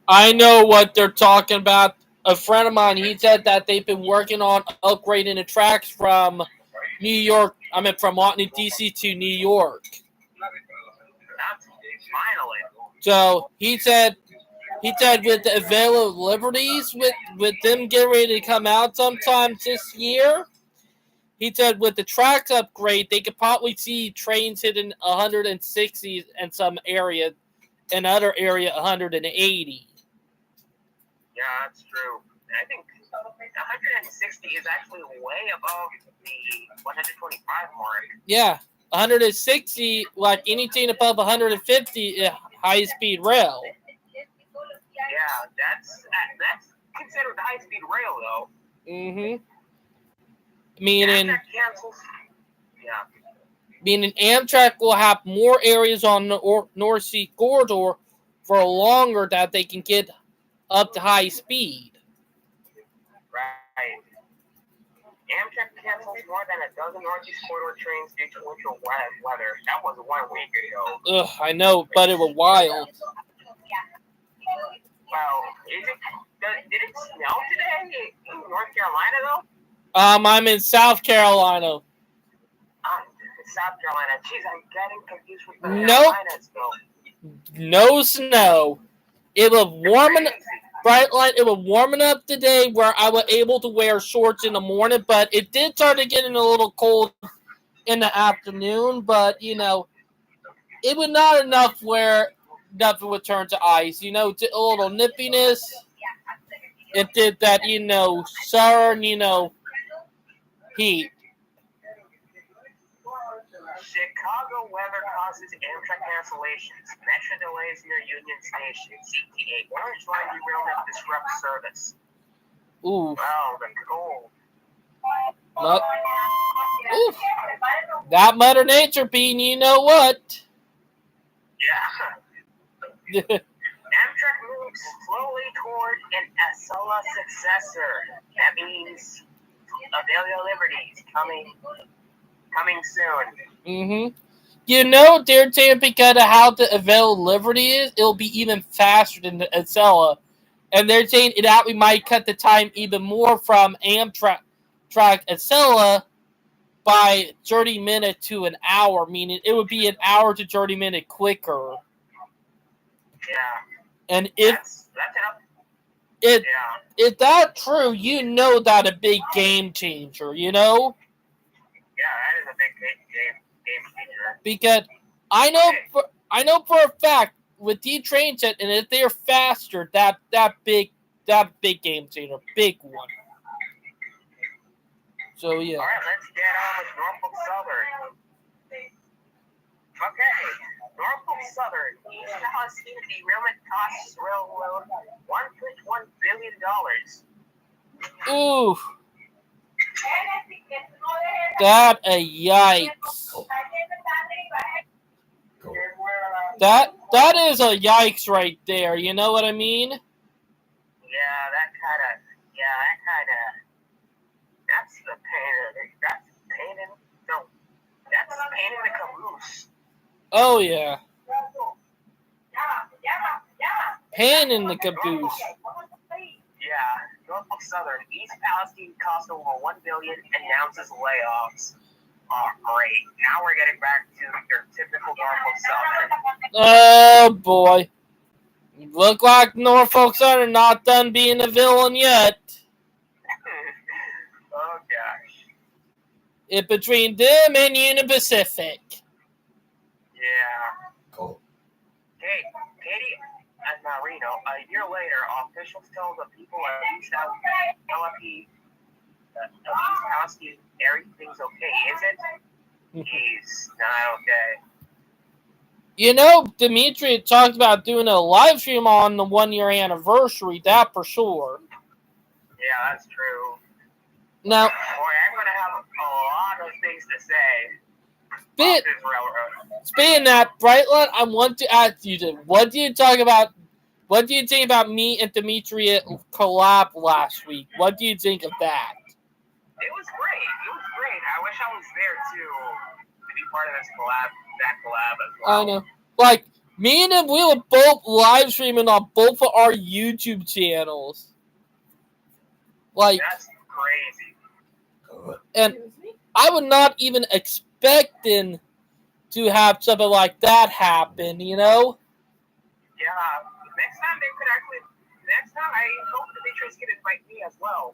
I know what they're talking about. a friend of mine, he said that they've been working on upgrading the tracks from from Washington, D.C. to New York. Finally. So he said with the available liberties, with them getting ready to come out sometime this year, he said with the tracks upgrade, they could probably see trains hitting 160 in some area, in other area 180. Yeah, that's true. I think 160 is actually way above the 125 mark. Yeah, 160, like anything above 150 is high-speed rail. Yeah, that's considered high-speed rail, though. Mm-hmm. Meaning Yeah. Amtrak will have more areas on the North Sea corridor for longer that they can get up to high speed. Right. Amtrak cancels more than a dozen Northeast corridor trains due to winter weather. That was 1 week ago. Ugh, I know, but it was wild. Well, did it snow today in North Carolina, though? I'm in South Carolina. South Carolina. Jeez, I'm getting confused with the Nope. Carolinas, though. No snow. It was warming. Brightline, it was warming up today where I was able to wear shorts in the morning, but it did start to get a little cold in the afternoon. But it was not enough where nothing would turn to ice. A little nippiness. It did that, southern, heat. Chicago weather causes Amtrak cancellations. Metro delays near Union Station. CTA Orange Line derailment disrupts service. Ooh. Wow, the cold. Ooh. That Mother Nature being, you know what? Yeah. Amtrak moves slowly toward an Acela successor. That means Available Liberties coming soon. Mm-hmm. They're saying because of how the Available Liberty is, it'll be even faster than the Acela. And they're saying it actually might cut the time even more from Amtrak Acela by 30 minutes to an hour, meaning it would be an hour to 30 minutes quicker. Yeah. And if that's true, that's a big game changer, Yeah, that is a big game changer. Because I know for a fact with the train set, and if they're faster, that big game changer, big one. So yeah. All right, let's get on with Norfolk Southern. Okay, Norfolk Southern. East Palestine derailment costs railroad $1.1 billion. Ooh. That a yikes. That is a yikes right there. You know what I mean? That kind of. That's the pain. That's pain in the caboose. Oh yeah. Pain in the caboose. Norfolk Southern, East Palestine cost over $1 billion, announces layoffs. Great. Now we're getting back to your typical Norfolk Southern. Oh boy. Look like Norfolk Southern not done being a villain yet. Oh gosh. It's between them and Union Pacific. Yeah. Cool. Okay, Katie and Marino, a year later, officials tell the people at East LFP Palestine everything's okay, is it? He's not okay. Dimitri talked about doing a live stream on the 1-year anniversary, that for sure. Yeah, that's true. Now, boy, I'm going to have a lot of things to say about this railroad. Speaking of that, Brightline, I want to ask you, what do you think about me and Dimitri at collab last week? What do you think of that? It was great. I wish I was there to be part of that collab as well. I know. Like, me and him, we were both live streaming on both of our YouTube channels. Like, That's crazy. and I would not even expecting to have something like that happen, you know? Yeah, next time they could actually. Next time, I hope Demetrius can invite me as well.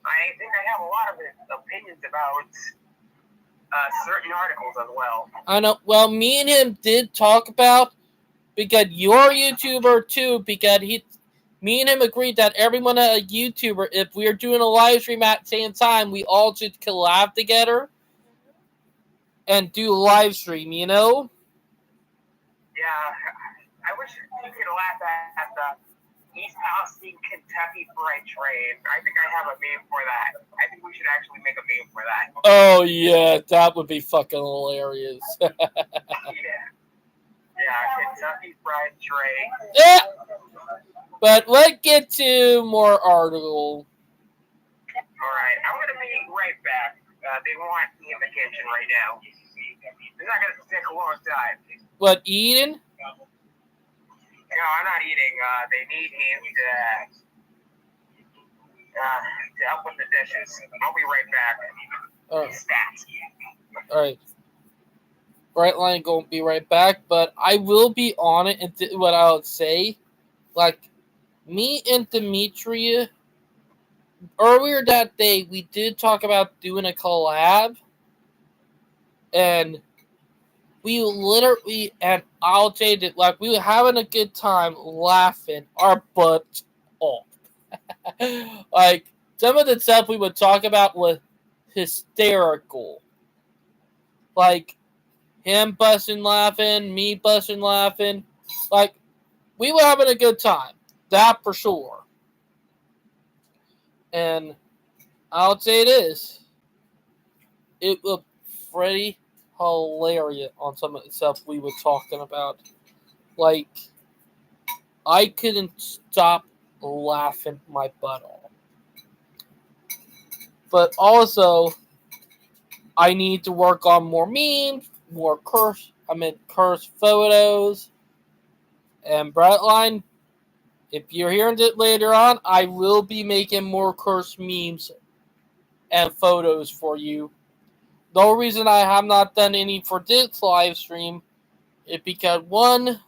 I think I have a lot of opinions about certain articles as well. I know. Well, me and him did talk about, because you're a YouTuber too, because me and him agreed that everyone a YouTuber, if we're doing a live stream at the same time, we all should collab together and do a live stream, you know? Yeah, I wish you could laugh at the East Palestine, Kentucky Fried Train. I think I have a meme for that. I think we should actually make a meme for that. Oh, yeah, that would be fucking hilarious. Yeah, Kentucky Fried Train. Yeah. But let's get to more article. Alright, I'm going to be right back. They want me in the kitchen right now. It's not going to take a long time. What, eating? No, I'm not eating. They need me to help with the dishes. I'll be right back. Stats. Alright. Brightline gonna be right back, but I will be on it and what I would say. Like, me and Demetria, earlier that day, we did talk about doing a collab. And we literally, and I'll say that, like, we were having a good time laughing our butts off. Like, some of the stuff we would talk about was hysterical. Like, him busting laughing, me busting laughing. Like, we were having a good time. That for sure. And I'll say this. It was pretty hilarious on some of the stuff we were talking about. Like, I couldn't stop laughing my butt off. But also, I need to work on more memes, more curse photos. And Brightline, if you're hearing it later on, I will be making more curse memes and photos for you. The only reason I have not done any for this live stream is because, one,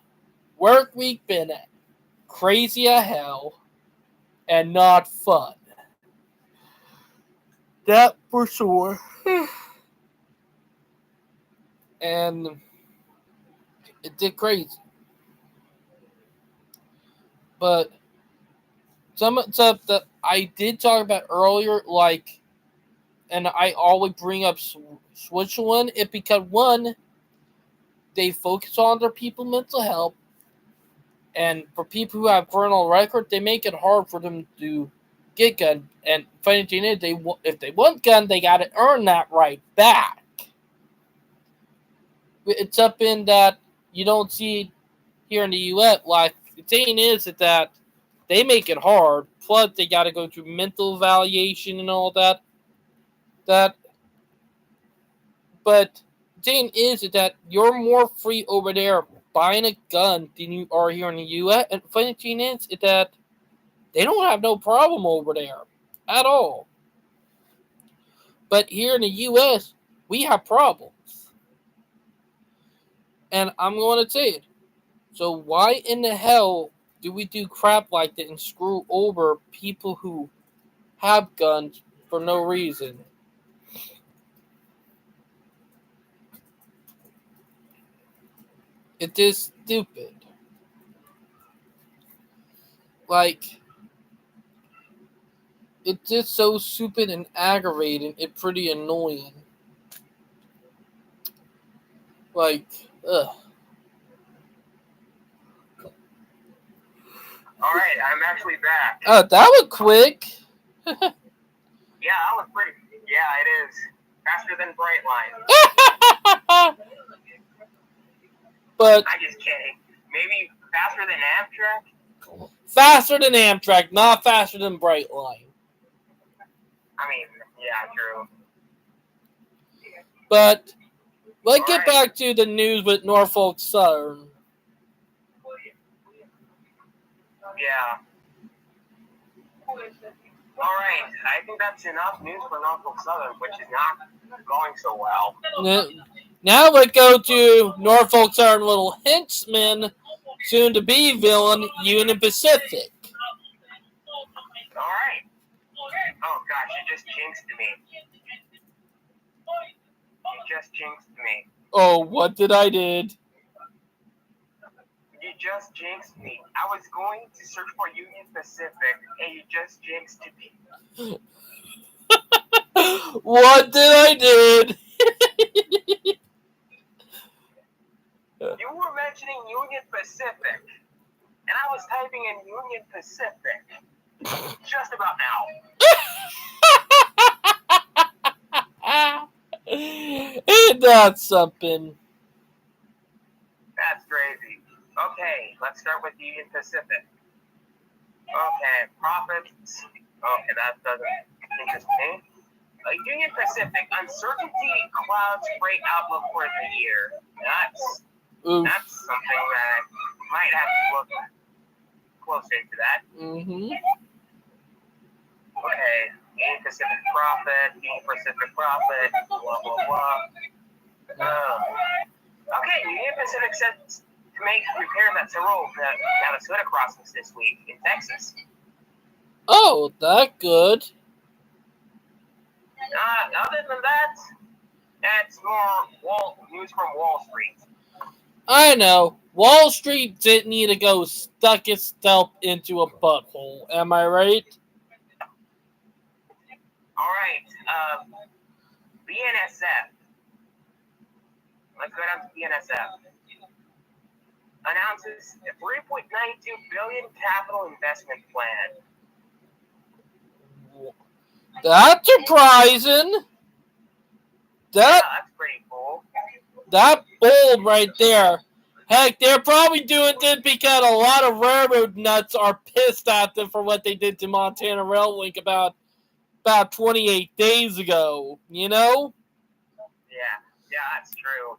work week been crazy as hell and not fun. That for sure. And it did crazy. But some stuff that I did talk about earlier, like, and I always bring up Switzerland, it because, one, they focus on their people's mental health, and for people who have criminal record, they make it hard for them to get gun. And funny thing is, if they want gun, they got to earn that right back. It's up in that you don't see here in the U.S. Like, the thing is that they make it hard. Plus, they got to go through mental evaluation and all that. But the thing is that you're more free over there buying a gun than you are here in the U.S. And funny thing is that they don't have no problem over there at all. But here in the U.S., we have problems. And I'm going to say it. So why in the hell do we do crap like that and screw over people who have guns for no reason? It is stupid. Like, it's just so stupid and aggravating. It's pretty annoying. Like, ugh. Alright, I'm actually back. Oh, that was quick. Yeah, that was pretty. Yeah, it is. Faster than Brightline. But I'm just kidding. Maybe faster than Amtrak? faster than Amtrak, not faster than Brightline. I mean, yeah, true. But let's get back to the news with Norfolk Southern. Yeah. All right, I think that's enough news for Norfolk Southern, which is not going so well. Now we go to Norfolk Southern little henchman, soon to be villain, Union Pacific. All right. Oh gosh, you just jinxed me. You just jinxed me. Oh, what did I did? You just jinxed me. I was going to search for Union Pacific, and you just jinxed me. What did I did? You were mentioning Union Pacific, and I was typing in Union Pacific just about now. Ain't that something? That's crazy. Okay, let's start with Union Pacific. Okay, profits. Okay, that doesn't interest me. Union Pacific, uncertainty clouds freight outlook for the year. That's something that I might have to look closer into that. Mm-hmm. Okay, Union Pacific profit, blah, blah, blah. Okay, Union Pacific says to make repairs at several Navasota crossings this week in Texas. Oh, that good. Other than that, that's more news from Wall Street. I know. Wall Street didn't need to go stuck itself into a butthole. Am I right? All right. BNSF. Let's go down to BNSF. Announces a $3.92 billion capital investment plan. That's surprising. That's pretty cool. That bold right there. Heck, they're probably doing this because a lot of railroad nuts are pissed at them for what they did to Montana Rail Link about 28 days ago. You know? Yeah, that's true.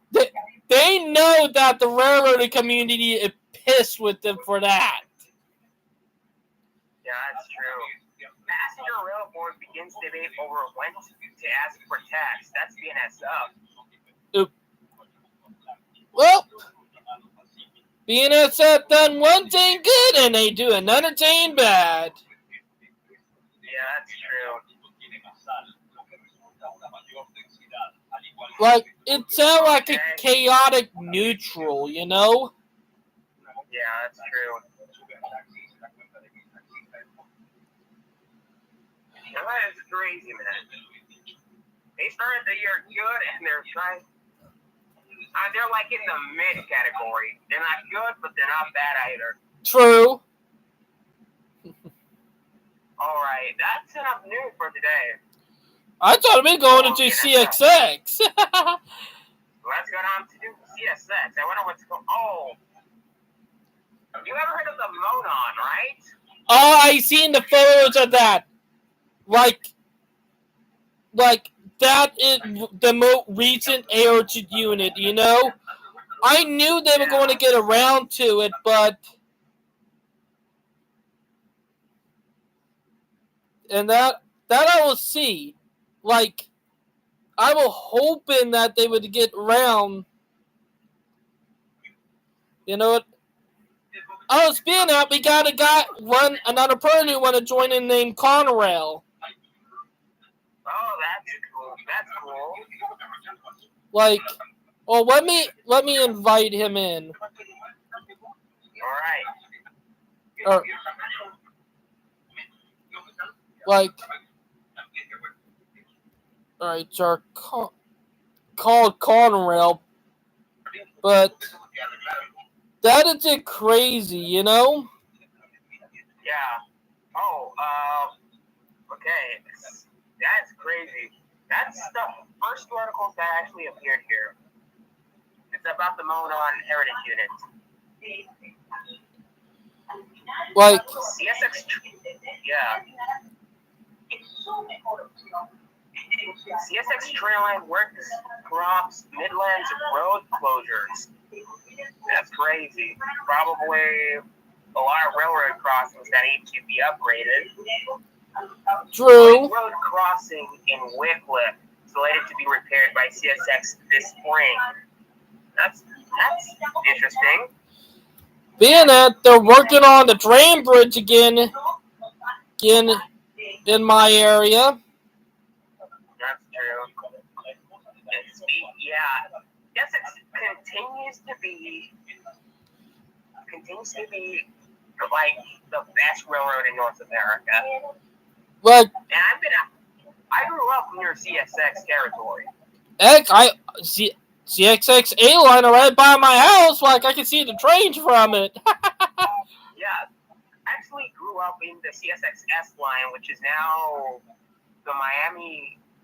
They know that the railroading community is pissed with them for that. Yeah, that's true. Passenger Rail Board begins debate over when to ask for tax. That's BNSF. Well, BNSF done one thing good and they do another thing bad. Yeah, that's true. Like, it sounds like a chaotic neutral, you know? Yeah, that's true. That is crazy, man. They started the year good, and they're trying. They're like in the mid category. They're not good, but they're not bad either. True. All right, that's enough news for today. I thought we were going into CXX. Let's go down to CSX. I wonder what's going. Oh, you ever heard of the Monon, right? Oh, I seen the photos of that. Like that is the most recent airship unit, you know? I knew they were going to get around to it, but and that I will see. Like, I was hoping that they would get around. You know what? Oh, speaking of, we got another person who want to join in named Conrail. Oh, that's cool. That's cool. Like, well, let me invite him in. All right. Like, all right, so called Conrail, but that is it crazy, you know? Yeah. Oh, okay. That's crazy. That's the first two articles that actually appeared here. It's about the Monon Heritage Unit. Like, CSX, yeah. CSX trail line works crops Midlands road closures. That's crazy. Probably a lot of railroad crossings that need to be upgraded. True. Road crossing in Wycliffe slated to be repaired by CSX this spring. That's interesting. Being that they're working on the train bridge again in my area. That's true. Yeah. Yes, it continues to be like the best railroad in North America. But And I grew up near CSX territory. heck, CXX A line right by my house. Like I can see the trains from it. Yeah, I actually grew up in the CSX S line, which is now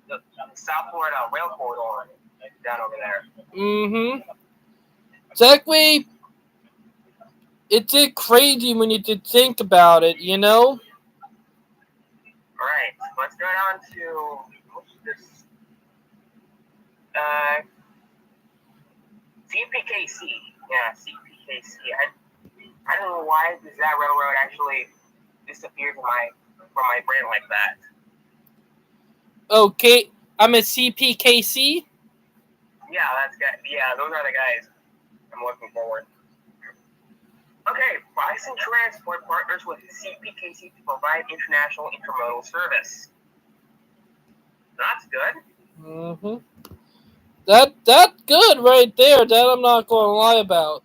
the South Florida rail corridor down over there. Mm-hmm. Exactly. It's crazy when you think about it, you know? Alright, let's go down to what's this? CPKC. Yeah, CPKC. I don't know why does that railroad actually disappear from my brain like that. Okay, I'm at CPKC. Yeah, that's good. Yeah, those are the guys I'm looking forward. Okay, Bison Transport partners with CPKC to provide international intermodal service. That's good. Mm-hmm. That's good right there. That I'm not going to lie about.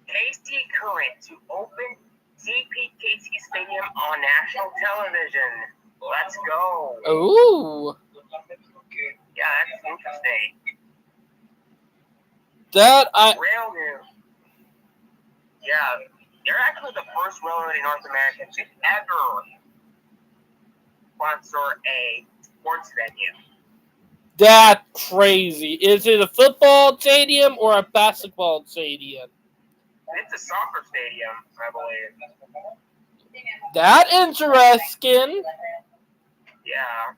KC Current to open CPKC Stadium on national television. Let's go. Ooh. Yeah, that's interesting. Rail News. Yeah, they're actually the first railroad in North America to ever sponsor a sports venue. That's crazy. Is it a football stadium or a basketball stadium? It's a soccer stadium, I believe. That interesting. Yeah.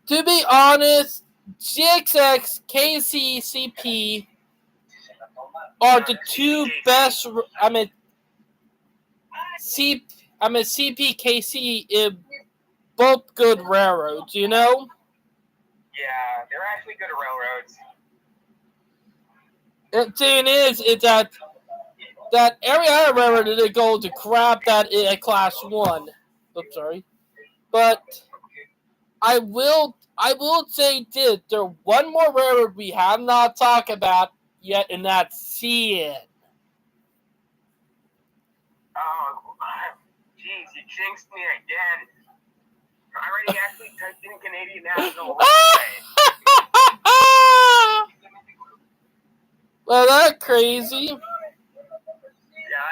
To be honest, CXX, KCCP are the two best. CPKC is both good railroads, you know? Yeah, they're actually good railroads. The thing is that every other railroad did go to crap that is a class 1. Oops, sorry. But I will say this. There's one more railroad we have not talked about yet, and that's CN. Oh, jeez, you jinxed me again. I already actually typed in Canadian National Railway. Well, that's crazy. Yeah,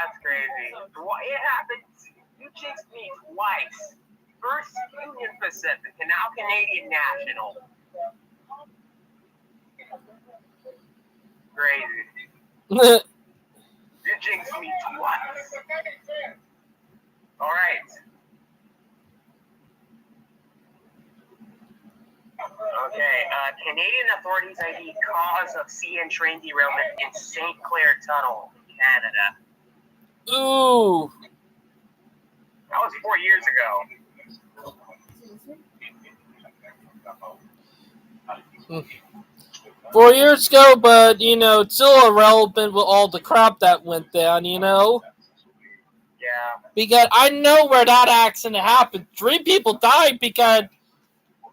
that's crazy. It happened. You jinxed me twice. First Union Pacific, and now Canadian National. Crazy. You jinxed me twice. All right. Okay. Canadian authorities ID cause of CN train derailment in St. Clair Tunnel, Canada. Ooh. That was 4 years ago. 4 years ago, but, you know, it's still irrelevant with all the crap that went down, you know? Yeah. Because I know where that accident happened. 3 people died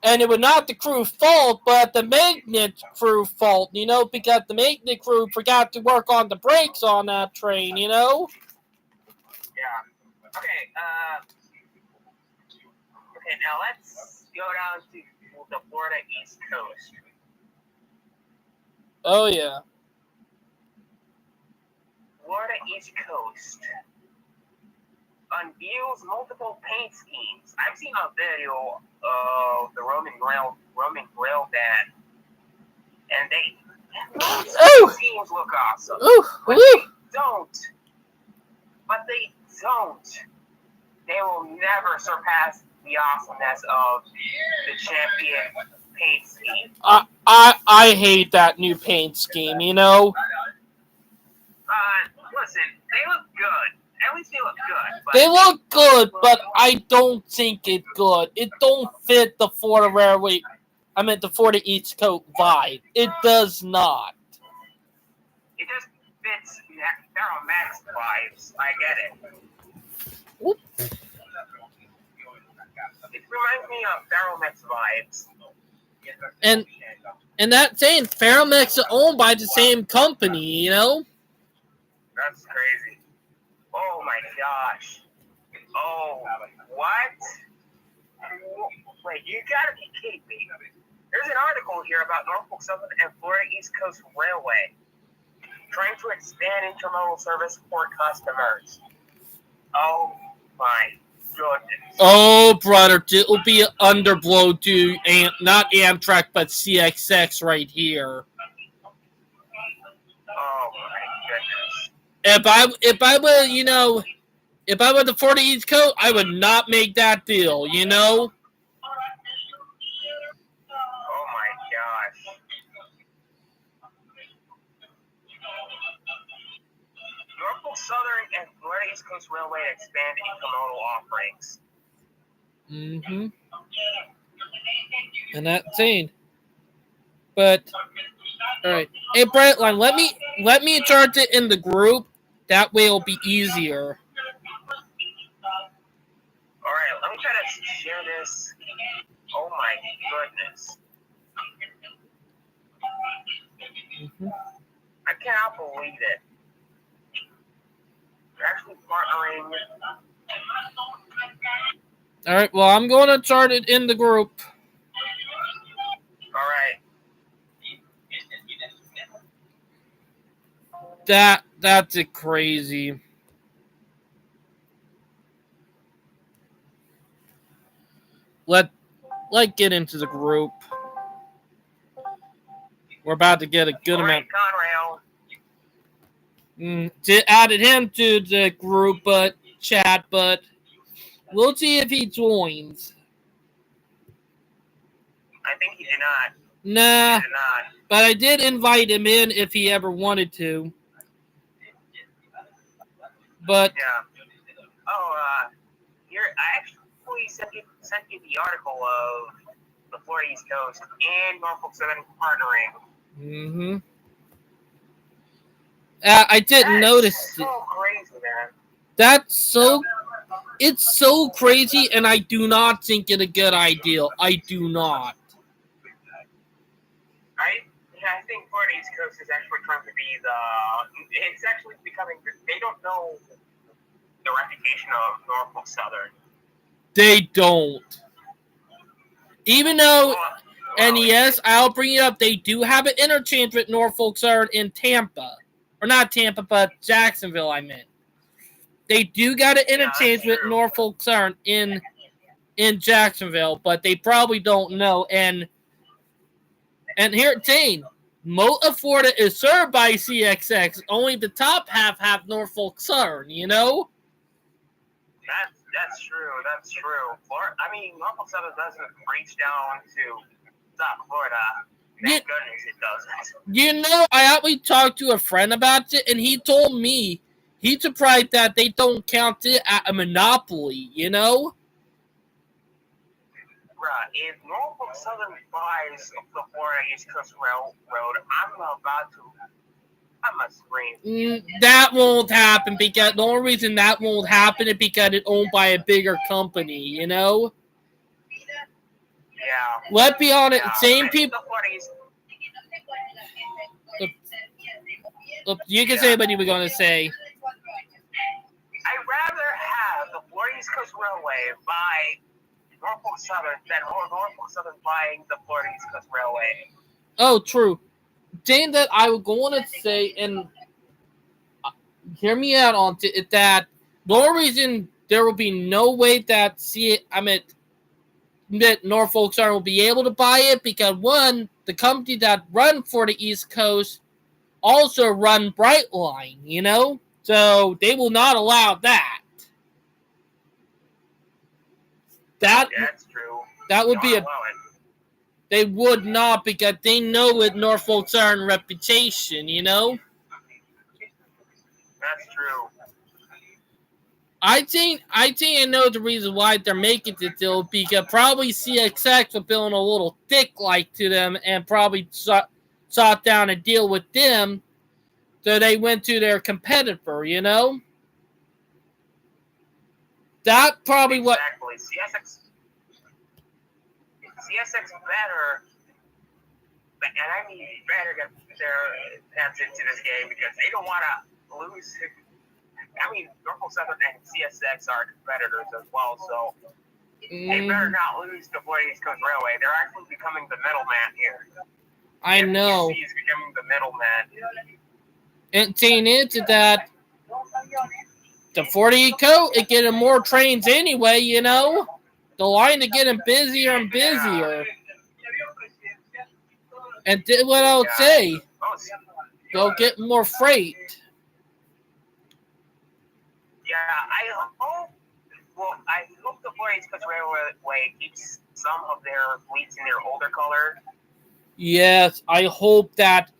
and it was not the crew's fault, but the maintenance crew fault, you know? Because the maintenance crew forgot to work on the brakes on that train, you know? Yeah. Okay, now let's go down to the Florida East Coast. Oh, yeah. Florida East Coast unveils multiple paint schemes. I've seen a video of the Roman Rail band, and those schemes look awesome. But they don't. They will never surpass the awesomeness of the champion paint scheme. I hate that new paint scheme, you know? Listen, they look good. At least they look good. But They look good, but I don't think it's good. It don't fit the Florida Railway. I meant the Florida East Coast vibe. It does not. it just fits Ferromex vibes. I get it. Whoop. It reminds me of Ferromex vibes. And that saying, Ferromex is owned by the same company, you know? That's crazy. Oh my gosh. Oh, what? Wait, you gotta be kidding me. There's an article here about Norfolk Southern and Florida East Coast Railway trying to expand intermodal service for customers. Oh my goodness. Oh, brother, it will be an underblow to not Amtrak, but CXX right here. Oh my goodness. If I were, you know, if I were the Florida East Coast, I would not make that deal, you know? Oh my gosh. Norfolk Southern and Florida East Coast Railway expand intermodal offerings. Mm-hmm. And that's insane. But all right. Hey Brightline, let me chart it in the group. That way it'll be easier. Alright, let me try to share this. Oh my goodness. Mm-hmm. I cannot believe it. They're actually partnering. All right. Well, I'm going to chart it in the group. Alright. That's it crazy. Let's get into the group. We're about to get a good amount. Conrail. Added him to the group, but chat, but we'll see if he joins. I think he did not. Nah, He did not. but I did invite him in if he ever wanted to. But Yeah. Oh, here I actually sent you the article of the Florida East Coast and Norfolk Southern partnering. I didn't notice so it. Crazy, man. That's so. It's so crazy, and I do not think it a good idea. I do not. I think Florida East Coast is actually trying to be it's actually becoming, they don't know the reputation of Norfolk Southern. They don't. Even though, and yes, I'll bring it up, they do have an interchange with Norfolk Southern in Tampa. Or not Tampa, but Jacksonville, I meant. They do got an interchange with Norfolk Southern in Jacksonville, but they probably don't know. And here it's saying, most of Florida is served by CXX. Only the top half have Norfolk Southern, you know? That's true. That's true. Norfolk Southern doesn't reach down to South Florida. Thank goodness it doesn't. You know, I actually talked to a friend about it, and he told me he's surprised that they don't count it as a monopoly, you know? Right. If Norfolk Southern buys the Florida East Coast Railroad, I'm a scream. That won't happen because the only reason that won't happen is because it's owned by a bigger company, you know? Yeah. Let's be honest, same people. You can say what you were going to say. I'd rather have the Florida East Coast Railway buy Norfolk Southern than Norfolk Southern buying the Florida East Coast Railway. Oh, true. Thing that I was going to say, and hear me out on that, the only reason there will be no way that Norfolk Southern will be able to buy it because, one, the company that run for the East Coast also run Brightline, you know? So they will not allow that. That's true. That would be They would not because they know it Norfolk Southern reputation, you know? That's true. I know the reason why they're making the deal because probably CXX was feeling a little thick-like to them and probably sought down a deal with them, so they went to their competitor. You know, that probably what. Exactly. CSX better, and I mean better get their hands into this game because they don't want to lose. I mean, Norfolk Southern and CSX are competitors as well, so they better not lose to Florida East Coast Railway. They're actually becoming the middleman here. I know. FEC is becoming the middleman. And seeing into that, the 40 Eco is getting more trains anyway, you know? The line is getting busier and busier. And what I would say, they'll get more freight. Yeah, I hope the Florida East Coast Railway keeps some of their fleets in their older color. Yes, I hope that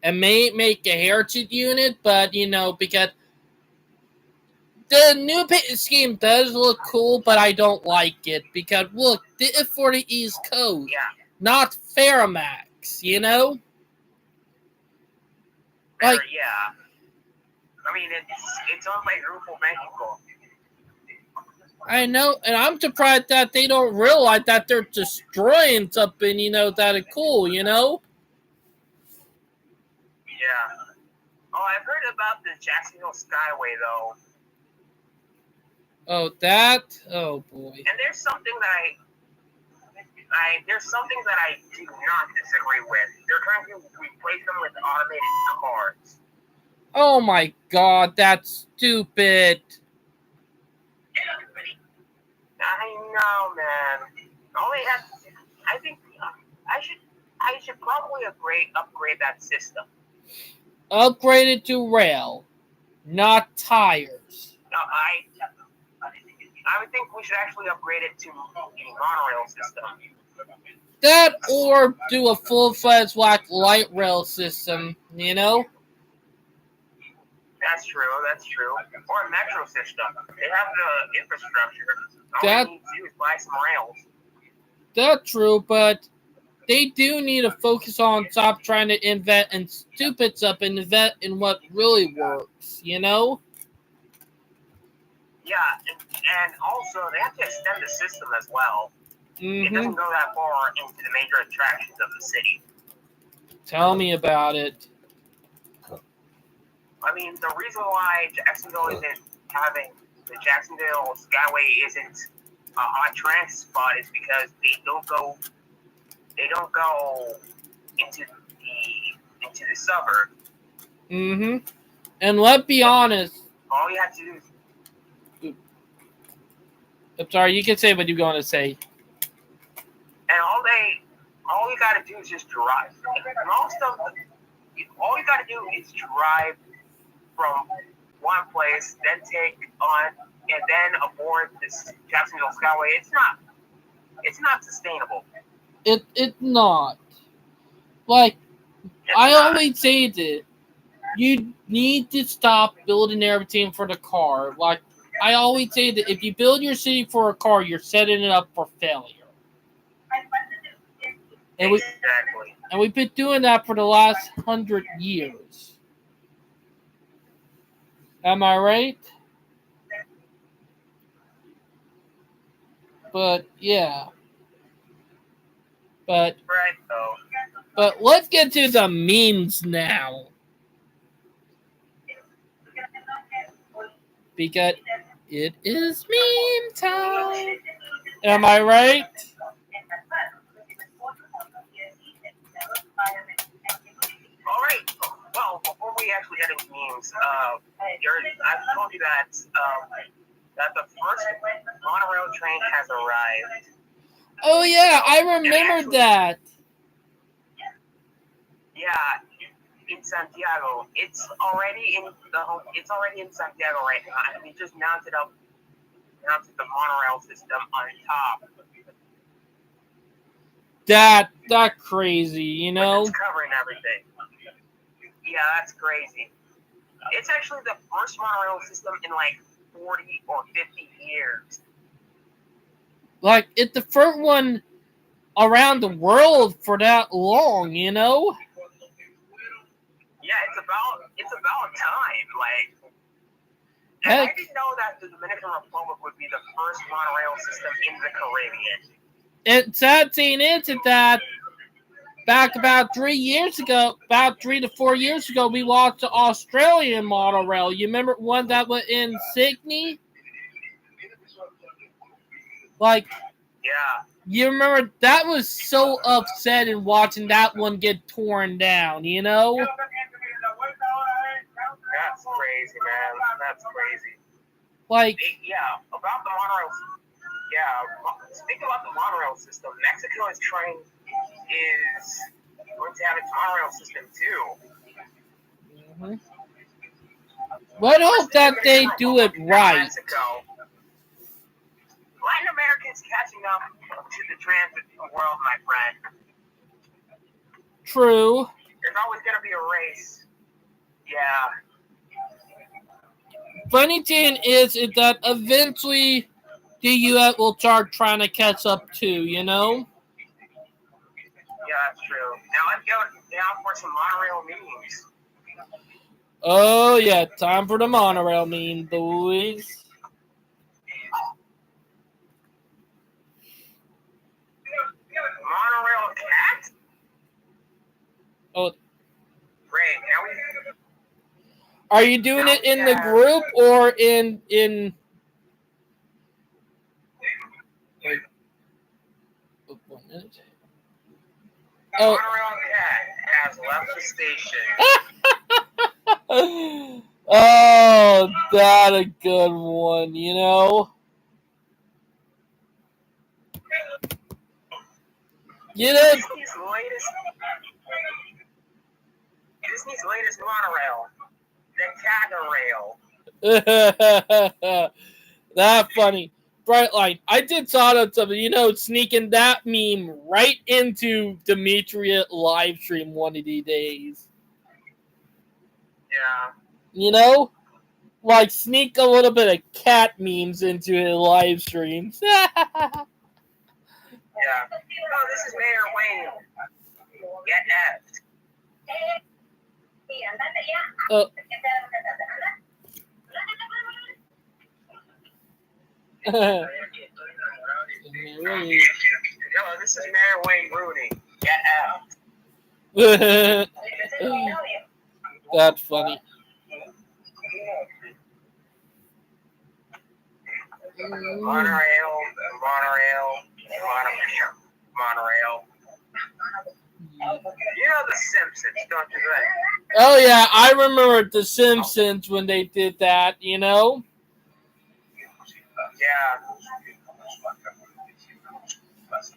it may make a heritage unit, but, you know, because the new paint scheme does look cool, but I don't like it. Because, look, this is for the East Coast, not Ferromax, you know? Like, yeah. I mean, it's owned by Grupo Mexico. I know, and I'm surprised that they don't realize that they're destroying something, you know, that is cool, you know? Yeah. Oh, I've heard about the Jacksonville Skyway, though. Oh, that? Oh, boy. And there's something that I do not disagree with. They're trying to replace them with automated cars. Oh, my God, that's stupid. I know, man. I think I should probably upgrade that system. Upgrade it to rail, not tires. No, I would think we should actually upgrade it to the monorail system. That or do a full-fledged light rail system, you know? That's true. Or a metro system. They have the infrastructure. All they need to do is buy some rails. That's true, but they do need to focus on stop trying to invent and stupid stuff and invent in what really works, you know? Yeah, and also they have to extend the system as well. It doesn't go that far into the major attractions of the city. Tell me about it. I mean, the reason why Jacksonville isn't having the Jacksonville Skyway isn't a hot transit spot is because they don't go into the suburb. And let's be honest. All you have to do is. I'm sorry, you can say what you're going to say. And all you got to do is just drive. All you got to do is drive from one place, then take on, and then aboard this Jacksonville Skyway. It's not sustainable. It's not. Like, I always say that you need to stop building everything for the car. Like, I always say that if you build your city for a car, you're setting it up for failure. Exactly. And we've been doing that for the last 100 years. Am I right? But, yeah. But let's get to the memes now. Because it is meme time. Am I right? All right. Well, before we actually get into memes, I've told you that the first monorail train has arrived. Oh yeah, I remembered that. Yeah, in Santiago. It's already in Santiago right now, and we just mounted the monorail system on top. That's crazy, you know? It's covering everything. Yeah, that's crazy. It's actually the first monorail system in like 40 or 50 years. Like, it's the first one around the world for that long, you know? Yeah, it's about time. Like, and Heck, I didn't know that the Dominican Republic would be the first monorail system in the Caribbean. and sad thing is that back about 3 years ago, about 3 to 4 years ago, we watched the Australian monorail. You remember one that was in Sydney? Like, Yeah. you remember that was so upsetting watching that one get torn down, you know? That's crazy, man. That's crazy. Like, Yeah, about the monorail. Yeah, speaking about the monorail system, Mexico is going to have its monorail system too. let's hope that they do it right. Mexico. Latin Americans catching up to the transit world, my friend. True. There's always going to be a race. Yeah. Funny thing is that eventually the U.S. will start trying to catch up too, you know? Yeah, that's true. Now let's go down for some monorail memes. Oh, yeah, time for the monorail meme, boys. Monorail cat? Oh, Great. Now we... are you doing it in the group or in wait, 1 minute. Oh. Monorail cat has left the station. Oh, that a good one, you know? You know, Disney's latest monorail, the Catarail. that funny. Brightline. I did saw that something, you know, sneaking that meme right into Demetria live stream one of these days. Yeah. You know? Like, sneak a little bit of cat memes into his live streams. Yeah. Oh, this is Mayor Wayne. Get effed. Oh. Yo, this is Mayor Wayne Rooney. Get effed. That's funny. Monorail. You know The Simpsons, don't you think? Oh, yeah, I remember The Simpsons when they did that, you know? Yeah.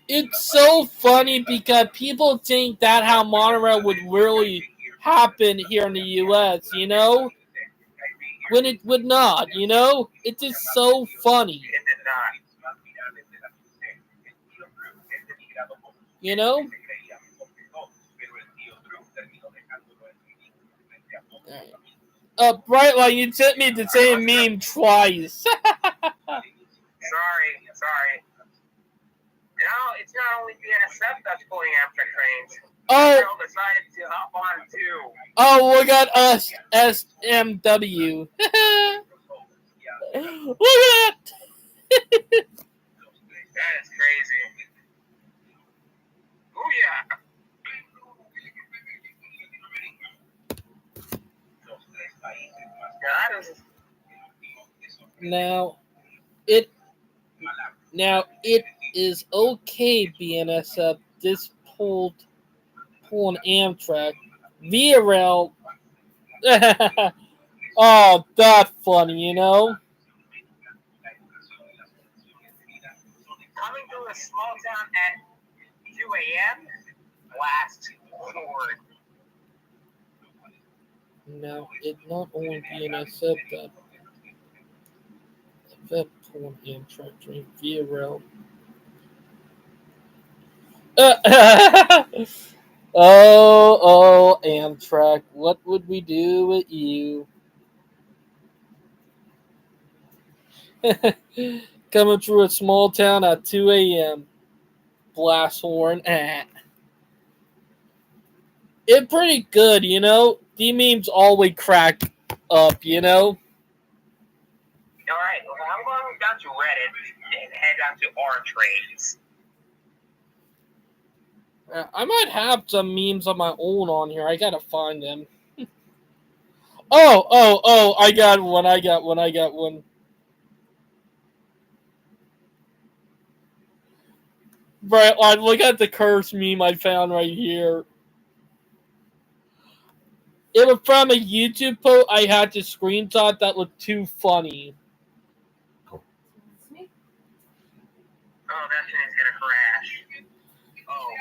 It's so funny because people think that how monorail would really happen here in the U.S., you know? When it would not, you know? It's just so funny. It did not. You know? Brightline, you sent me the same meme twice. Sorry. Now it's not only BNSF that's pulling Amtrak trains. Oh. They decided to hop on too. Oh, look at us, SMW. Look at that. That is crazy. Oh yeah. Yeah, that is. Now, it is okay, BNSF. This pulled an Amtrak via rail. Oh, that's funny, you know. Coming to a small town at 2 a.m. Last word. Now, it not only BNSF that pulled Amtrak train via rail. Oh, Amtrak, what would we do with you? Coming through a small town at 2 a.m. Blast horn. It's pretty good, you know? The memes always crack up, you know? Alright, well, I'm going down to Reddit and head down to R trades. I might have some memes of my own on here. I gotta find them. Oh, I got one. Right, look at the curse meme I found right here. It was from a YouTube post I had to screenshot that looked too funny. Oh, that thing's gonna crash. Oh,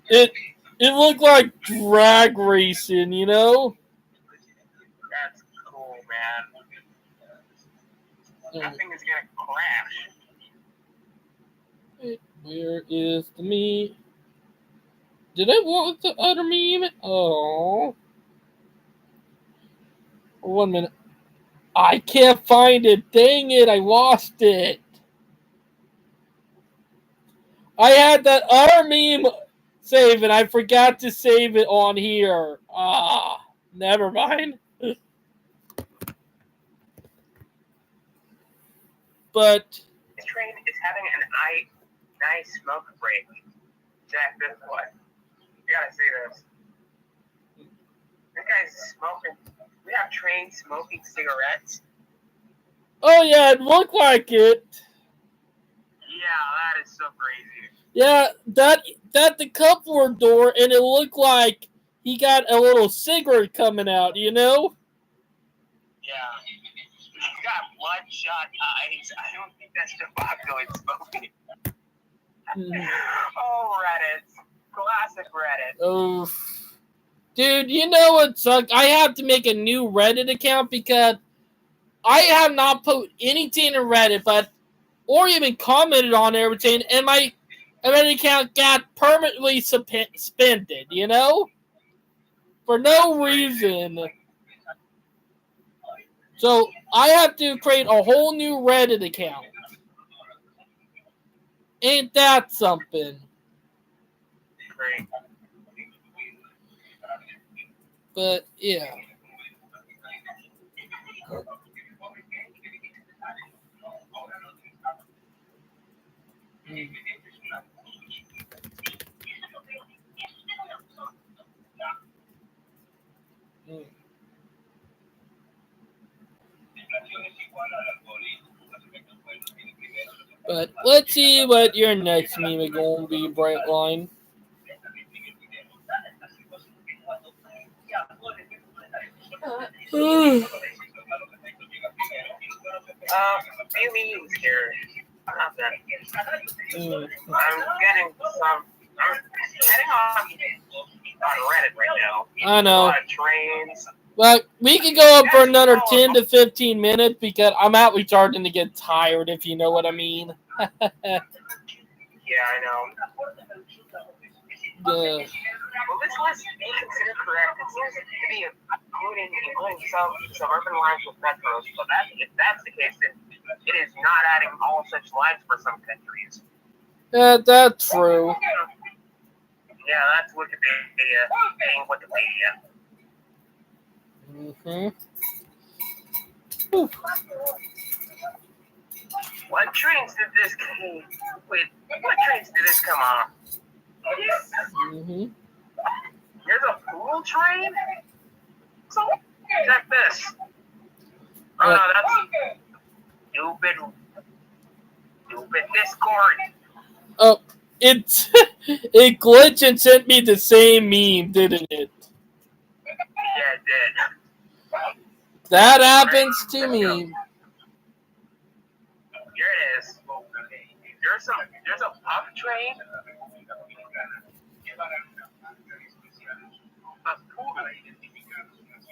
brother. It looked like drag racing, you know? That's cool, man. That thing is gonna crash. Where is the meme? Did I want the other meme? Oh. 1 minute. I can't find it. Dang it, I lost it. I had that other meme saved and I forgot to save it on here. Never mind. But this train is having a nice smoke break. Jack, this is what? You gotta see this. This guy's smoking. We have trains smoking cigarettes. oh yeah, it looked like it. Yeah, that is so crazy. Yeah, that the cup were door, and it looked like he got a little cigarette coming out, you know? Yeah. He's got bloodshot eyes. I don't think that's tobacco it's smoking. Oh, Reddit. Classic Reddit. Oh, dude, you know what sucks? I have to make a new Reddit account because I have not put anything in Reddit, or even commented on everything, and my Reddit account got permanently suspended, you know? For no reason. So I have to create a whole new Reddit account. Ain't that something? Great. But yeah. But let's see what your next meme is going to be, Brightline. Few memes here. I'm getting some. I'm heading on Reddit right now. I know. A lot of trains. But we can go up for another 10 to 15 minutes because I'm actually starting to get tired, if you know what I mean. Yeah, I know. Will this list be considered correct? It seems to be including some suburban lines with metros, but if that's the case, then it is not adding all such lines for some countries. Yeah, that's true. Yeah, that's Wikipedia being Wikipedia. What trains did this come? Wait, what trains did this come on? There's a pool train? So, check this. Oh, no, that's stupid Discord. Oh, it glitched and sent me the same meme, didn't it? Yeah, it did. That happens to me. Here it is. There's a puff train.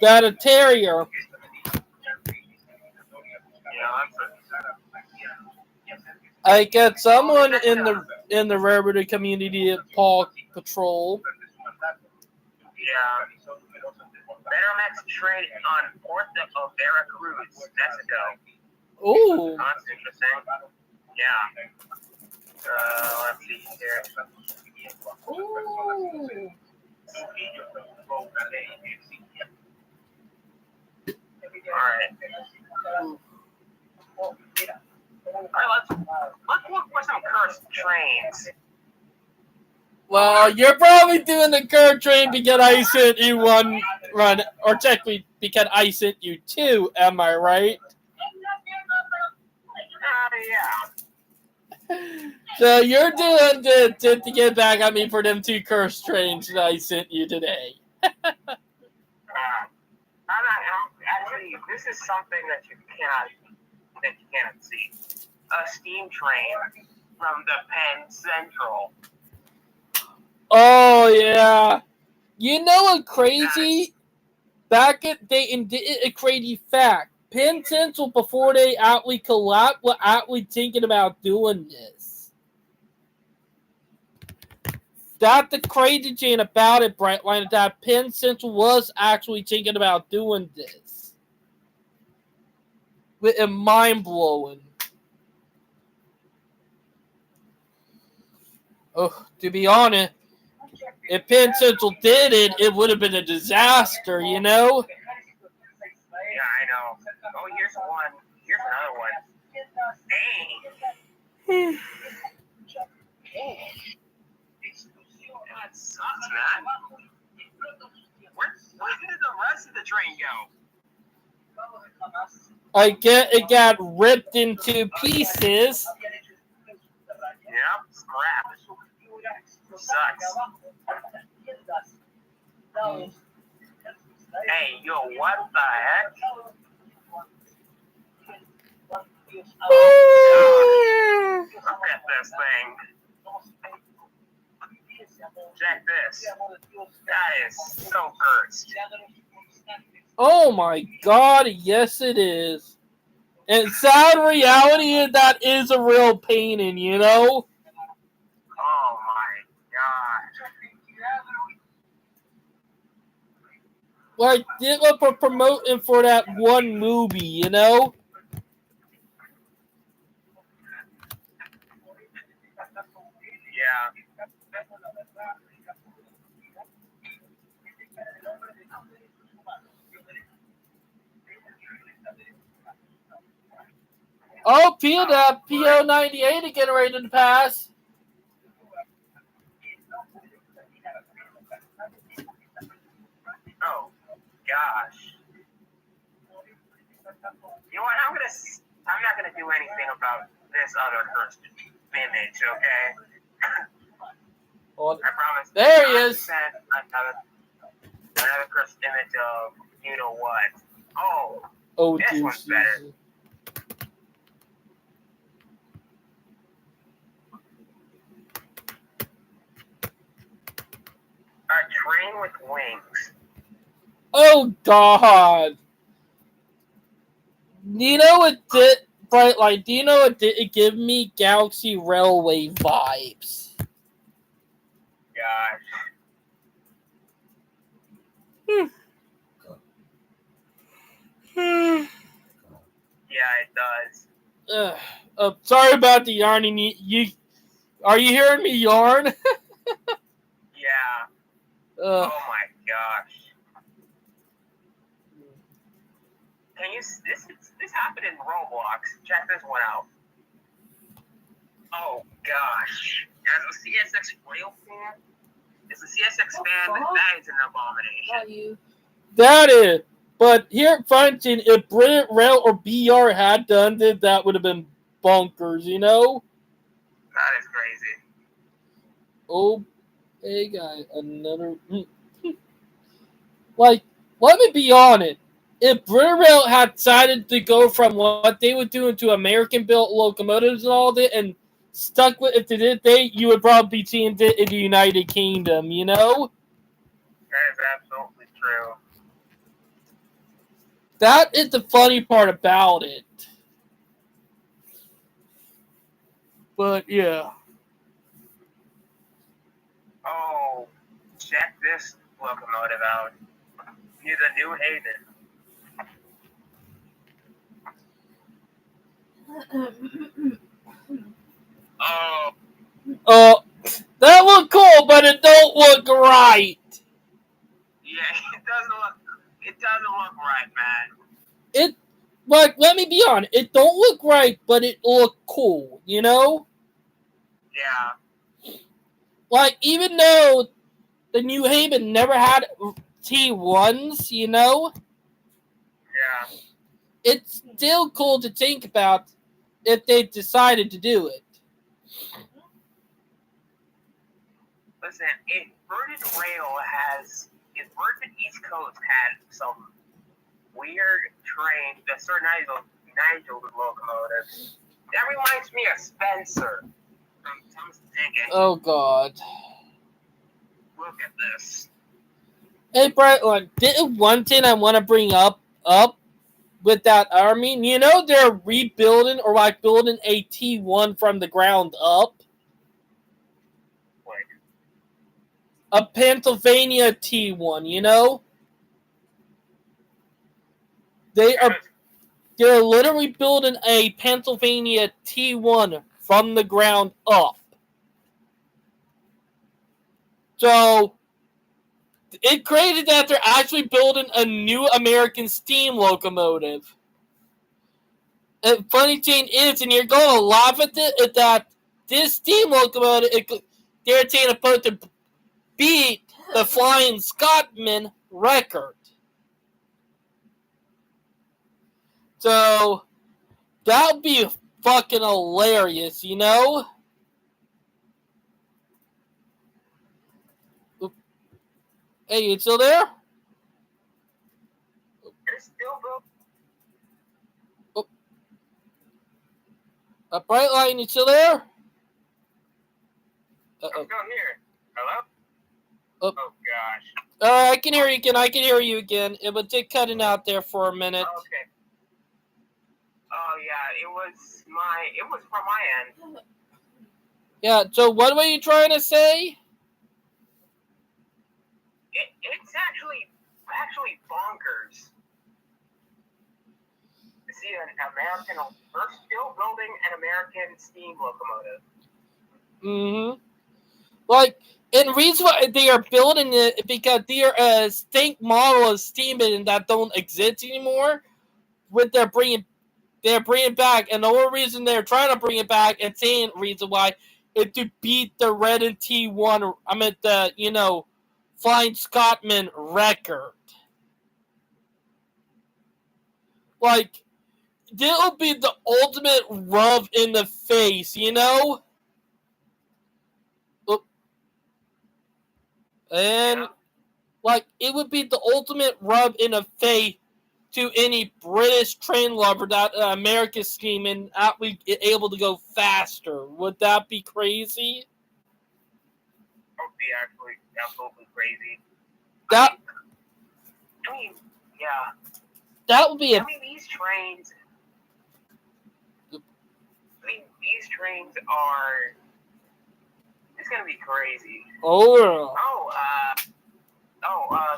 That a terrier. I get someone in the Rarity community at Paw Patrol. Yeah. Bettermax train on Port of Veracruz, Mexico. Oh, That's interesting. Yeah. Let's see here. Ooh. Alright. Alright, let's look for some cursed trains. well, you're probably doing the curve train because I sent you one run, or technically because I sent you two. Am I right? Yeah. So you're doing to get back at me for them two curse trains that I sent you today. Actually, this is something that you cannot see. A steam train from the Penn Central. Oh yeah. You know what crazy? Back at a crazy fact. Penn Central before they actually collapsed were actually thinking about doing this. That's the crazy thing about it, Brightline, that Penn Central was actually thinking about doing this. It's mind blowing. Oh, to be honest, if Penn Central did it, it would have been a disaster, you know? Yeah, I know. Oh, here's one. Here's another one. Dang. That sucks, man. Where did the rest of the train go? It got ripped into pieces. Yep, scrap. Sucks. Hey, yo, what the heck? Look at this thing. Check this. That is so cursed. Oh my god, yes it is. And sad reality is that is a real painting, you know? Oh my god. Like, they were promoting for that one movie, you know? Yeah. Oh, that PO98 is getting ready to pass. Oh gosh. You know what? I'm not gonna do anything about this other cursed image, okay? Oh, I promise. there he is. Send another cursed image of you know what. Oh, this one's better. A train with wings. Oh god. You know what did Brightlight, do you know what did it give me Galaxy Railway vibes? Gosh. Yeah, it does. Sorry about the yarning. Are you hearing me yarn? Yeah. Oh my gosh. Can you? This happened in Roblox. Check this one out. Oh gosh. As a CSX rail fan, as a CSX fan, that is an abomination. That is. But here, Function, if Brilliant Rail or BR had done it, that would have been bonkers, you know? That is crazy. Oh, hey, guy, another. Like, let me be honest. If Brilliant Rail had decided to go from what they would do into American-built locomotives and all that, and stuck with if they did that, you would probably be seeing it in the United Kingdom, you know? That is absolutely true. That is the funny part about it. But, yeah. Oh, check this locomotive out. Near the New Haven. Oh, Oh, that look cool, but it don't look right. yeah, it doesn't look right, man. It, like, let me be honest, it don't look right, but it look cool, you know? Yeah. Like, even though the New Haven never had T1s, you know? Yeah. It's still cool to think about if they decided to do it. Listen, if Virgin East Coast had some weird train, the Sir Nigel locomotives, that reminds me of Spencer from Thomas the Tank Engine. Oh, God. Look at this. Hey, Brightline, one thing I want to bring up with that army, you know they're rebuilding or like building a T1 from the ground up? Like, A Pennsylvania T1, you know? They're literally building a Pennsylvania T1 from the ground up. So, it created that they're actually building a new American steam locomotive. And funny thing is, and you're going to laugh at it, is that this steam locomotive, they're supposed to beat the Flying Scotsman record. So, that would be fucking hilarious, you know? Hey, you still there? they're still building. Brightline, you still there? I'm still here. Hello? Oh. Oh gosh. I can hear you again. I can hear you again. It was just cutting out there for a minute. Okay. Oh yeah, it was from my end. Yeah, so what were you trying to say? It's actually bonkers to see they're still building an American steam locomotive. Mm-hmm. Like, and the reason why they are building it because they are a distinct model of steam engine that don't exist anymore. They're bringing back, and the only reason they're trying to bring it back, and saying reason why, is to beat the Red and T1. I mean the Flying Scotsman record. Like, it'll be the ultimate rub in the face, you know? And, like, it would be the ultimate rub in the face to any British train lover that American steam and be able to go faster. Would that be crazy? That would be actually absolutely crazy. That yeah. That would be these trains are. It's gonna be crazy.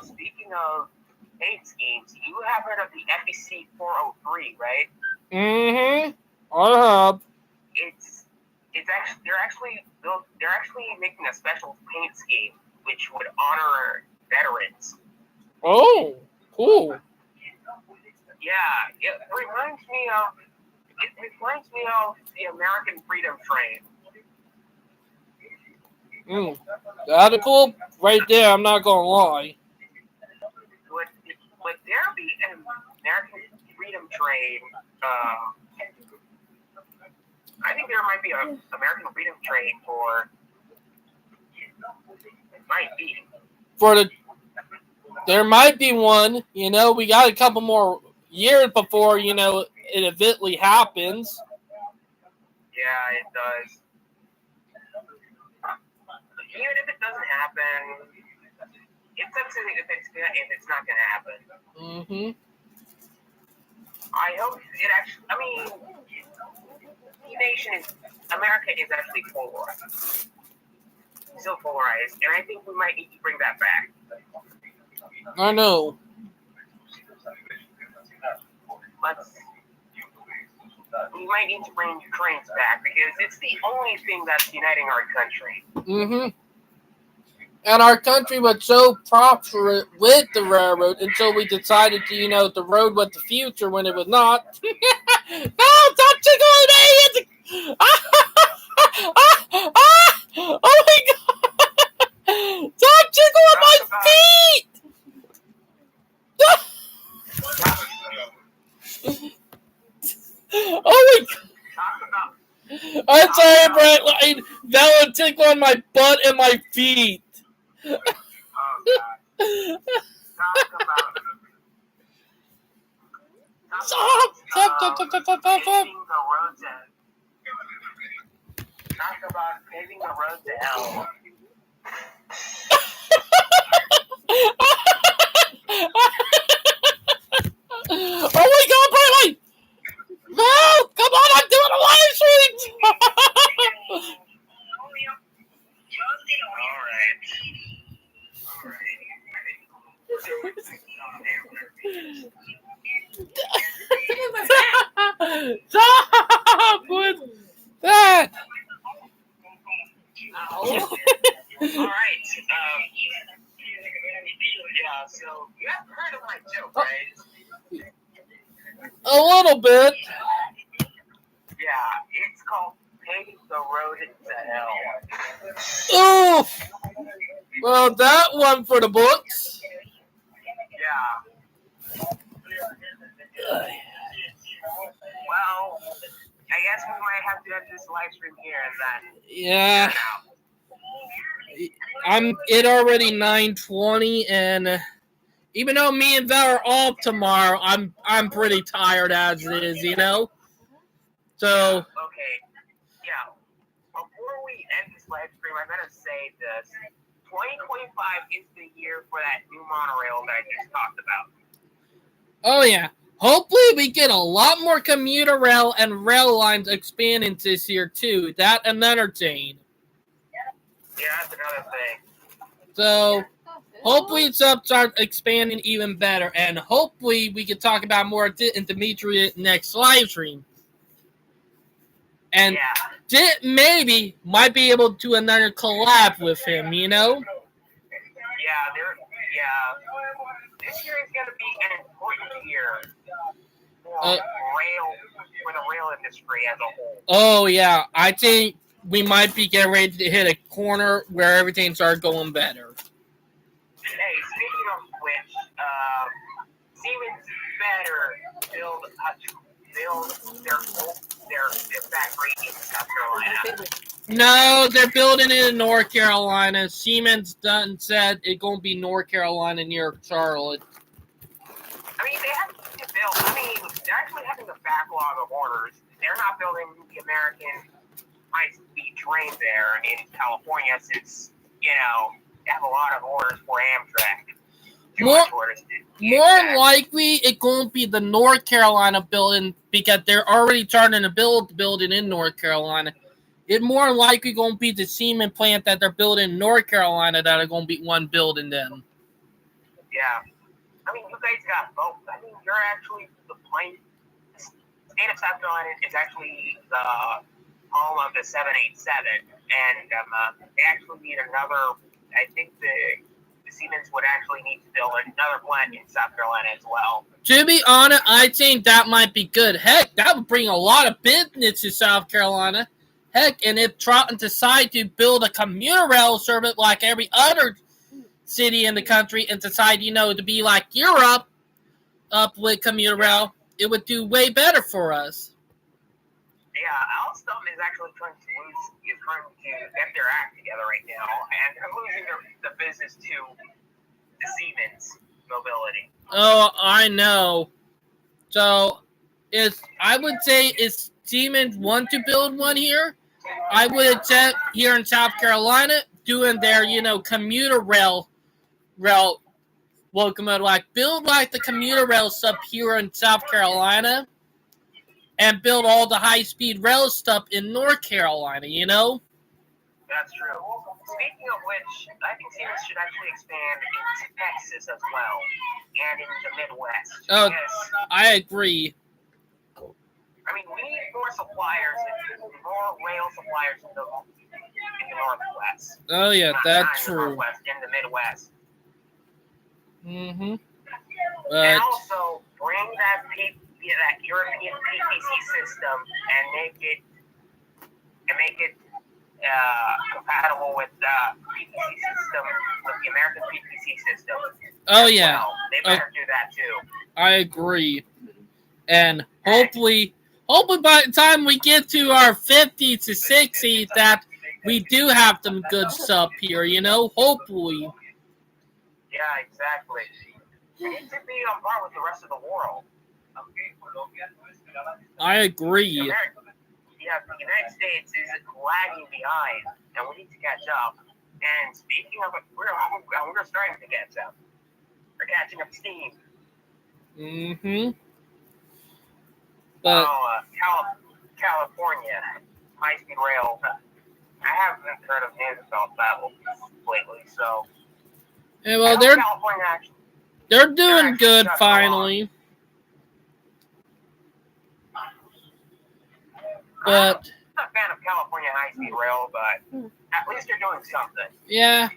Speaking of paint schemes, you have heard of the FEC 403, right? Mm-hmm. I have. They're actually making a special paint scheme which would honor veterans. Oh, cool. Yeah, it reminds me of the American Freedom Train. That's cool right there, I'm not gonna lie. Would there be an American Freedom Train? I think there might be an American Freedom Train There might be one, you know, we got a couple more years before, you know, it eventually happens. Yeah, it does. Even if it doesn't happen, it's up to if it's not going to happen. Mm-hmm. I hope it actually. America is actually polarized. Still polarized, and I think we might need to bring that back. I know. we might need to bring trains back because it's the only thing that's uniting our country. Mm-hmm. And our country was so prosperous with the railroad until we decided to, the road was the future when it was not. Oh, stop tickling me! Oh my God! Stop tickling my feet! Oh my God! I'm sorry, Brightline. That would tickle on my butt and my feet. Oh, God. Stop! Talk about paving the road to hell. Oh my God, Brightline! No! Come on, I'm doing a live stream! Stop with that! Alright, yeah, so you have heard of my joke, right? A little bit. Yeah, it's called Paving the Road to Hell. Oh! Well, that one for the books. Yeah. Well, I guess we might have to end this live stream here and then. Yeah. It already 9:20, and even though me and Val are off tomorrow, I'm pretty tired as it is, So. Okay. Yeah. Before we end this live stream, I gotta say this: 2025 is the year for that new monorail that I just talked about. Oh yeah. Hopefully we get a lot more commuter rail and rail lines expanding this year too. That another thing. Yeah, that's another thing. So hopefully it's start expanding even better, and hopefully we can talk about more in Dimitri next live stream. And maybe might be able to do another collab with him, Yeah, this year is gonna be an important year for the rail industry as a whole. Oh yeah, I think we might be getting ready to hit a corner where everything starts going better. Hey, speaking of which, Siemens better build their factory in South Carolina. No, they're building it in North Carolina. Siemens done said it's going to be North Carolina near Charlotte. I mean, they have to build. I mean, they're actually having a backlog of orders. They're not building the American high-speed train there in California since, they have a lot of orders for Amtrak. More likely, it's going to be the North Carolina building because they're already starting to build the building in North Carolina. It's more likely going to be the Siemens plant that they're building in North Carolina that are going to be one building them. Yeah. I mean, you guys got both. I mean, you're actually the state of South Carolina is actually the home of the 787, and they actually need another. I think the Siemens would actually need to build another plant in South Carolina as well. To be honest, I think that might be good. Heck, that would bring a lot of business to South Carolina. Heck, and if Troughton decide to build a commuter rail service like every other city in the country and decide, to be like Europe up with commuter rail, it would do way better for us. Yeah, Alstom is actually trying to get their act together right now, and they're losing the business to the Siemens Mobility. Oh, I know. So, I would say if Siemens want to build one here, I would accept here in South Carolina doing their, commuter rail locomotive, build the commuter rail stuff here in South Carolina, and build all the high-speed rail stuff in North Carolina, That's true. Speaking of which, I think Siemens should actually expand into Texas as well, and in the Midwest. Oh, I agree. I I mean, we need more suppliers, more rail suppliers in the Northwest. Oh yeah, Not that's in the true. Northwest, in the Midwest. Mm-hmm. And But also bring that European PPC system and make it compatible with the PPC system, with the American PPC system. oh as yeah, well. They better do that too. I agree. And hopefully by the time we get to our 50 to 60, that we do have some good stuff here, you know? Hopefully. Yeah, exactly. We need to be on par with the rest of the world. I agree. The United States is lagging behind, and we need to catch up. And speaking of it, we're starting to catch up. We're catching up steam. Mm-hmm. But California high-speed rail. I haven't heard of news about that lately, so. yeah, well, California actually, they're doing actually good shut finally. But I'm not a fan of California high-speed rail, but at least they're doing something. yeah,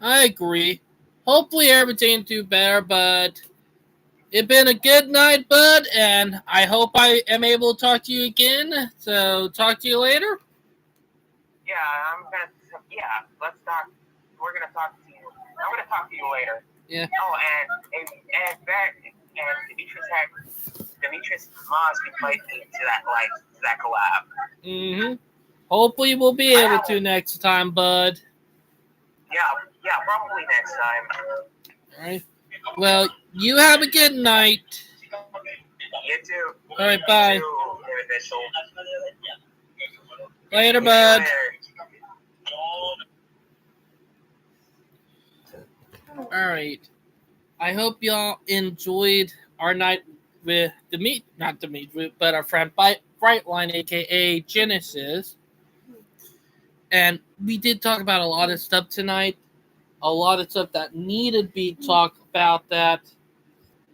I agree. Hopefully everything do better, but it's been a good night, bud, and I hope I am able to talk to you again. So talk to you later. Let's talk. We're gonna talk to you. I'm gonna talk to you later. Yeah. Oh, and Demetrius Moss can play to that collab. Mm-hmm. Hopefully we'll be able to next time, bud. Yeah, probably next time. All right. Well, you have a good night. You too. All right, bye. You too, David Mitchell. Later, bud. All right. I hope y'all enjoyed our night with but our friend Brightline, aka Genesis. And we did talk about a lot of stuff tonight. A lot of stuff that needed to be talked about that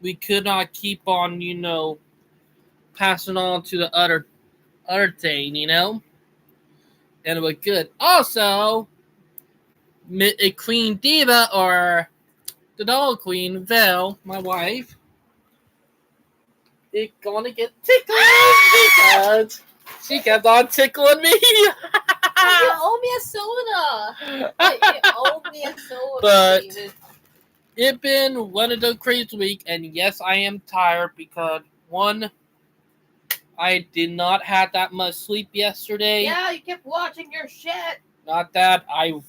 we could not keep on, passing on to the other thing, And it was good. Also, a Queen Diva, or the Doll Queen, Vel, my wife, is gonna get tickled because she kept on tickling me. You owe me a soda. You owe me a soda, But David. it's been one of those crazy weeks, and yes, I am tired because, one, I did not have that much sleep yesterday. Yeah, you kept watching your shit. Not that I was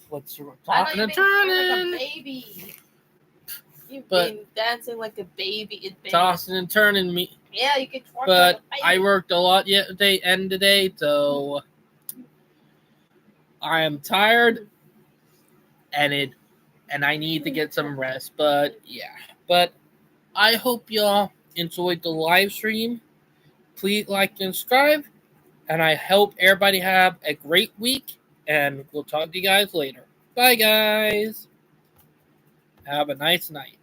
talking and You've been turning. like a baby. You've But- been dancing like a baby in bed. Tossing and turning me. Yeah, you could twerk But like a baby. I worked a lot yesterday and today, so I am tired, and I need to get some rest. But yeah, but I hope y'all enjoyed the live stream. Please like and subscribe, and I hope everybody have a great week. And we'll talk to you guys later. Bye, guys. Have a nice night.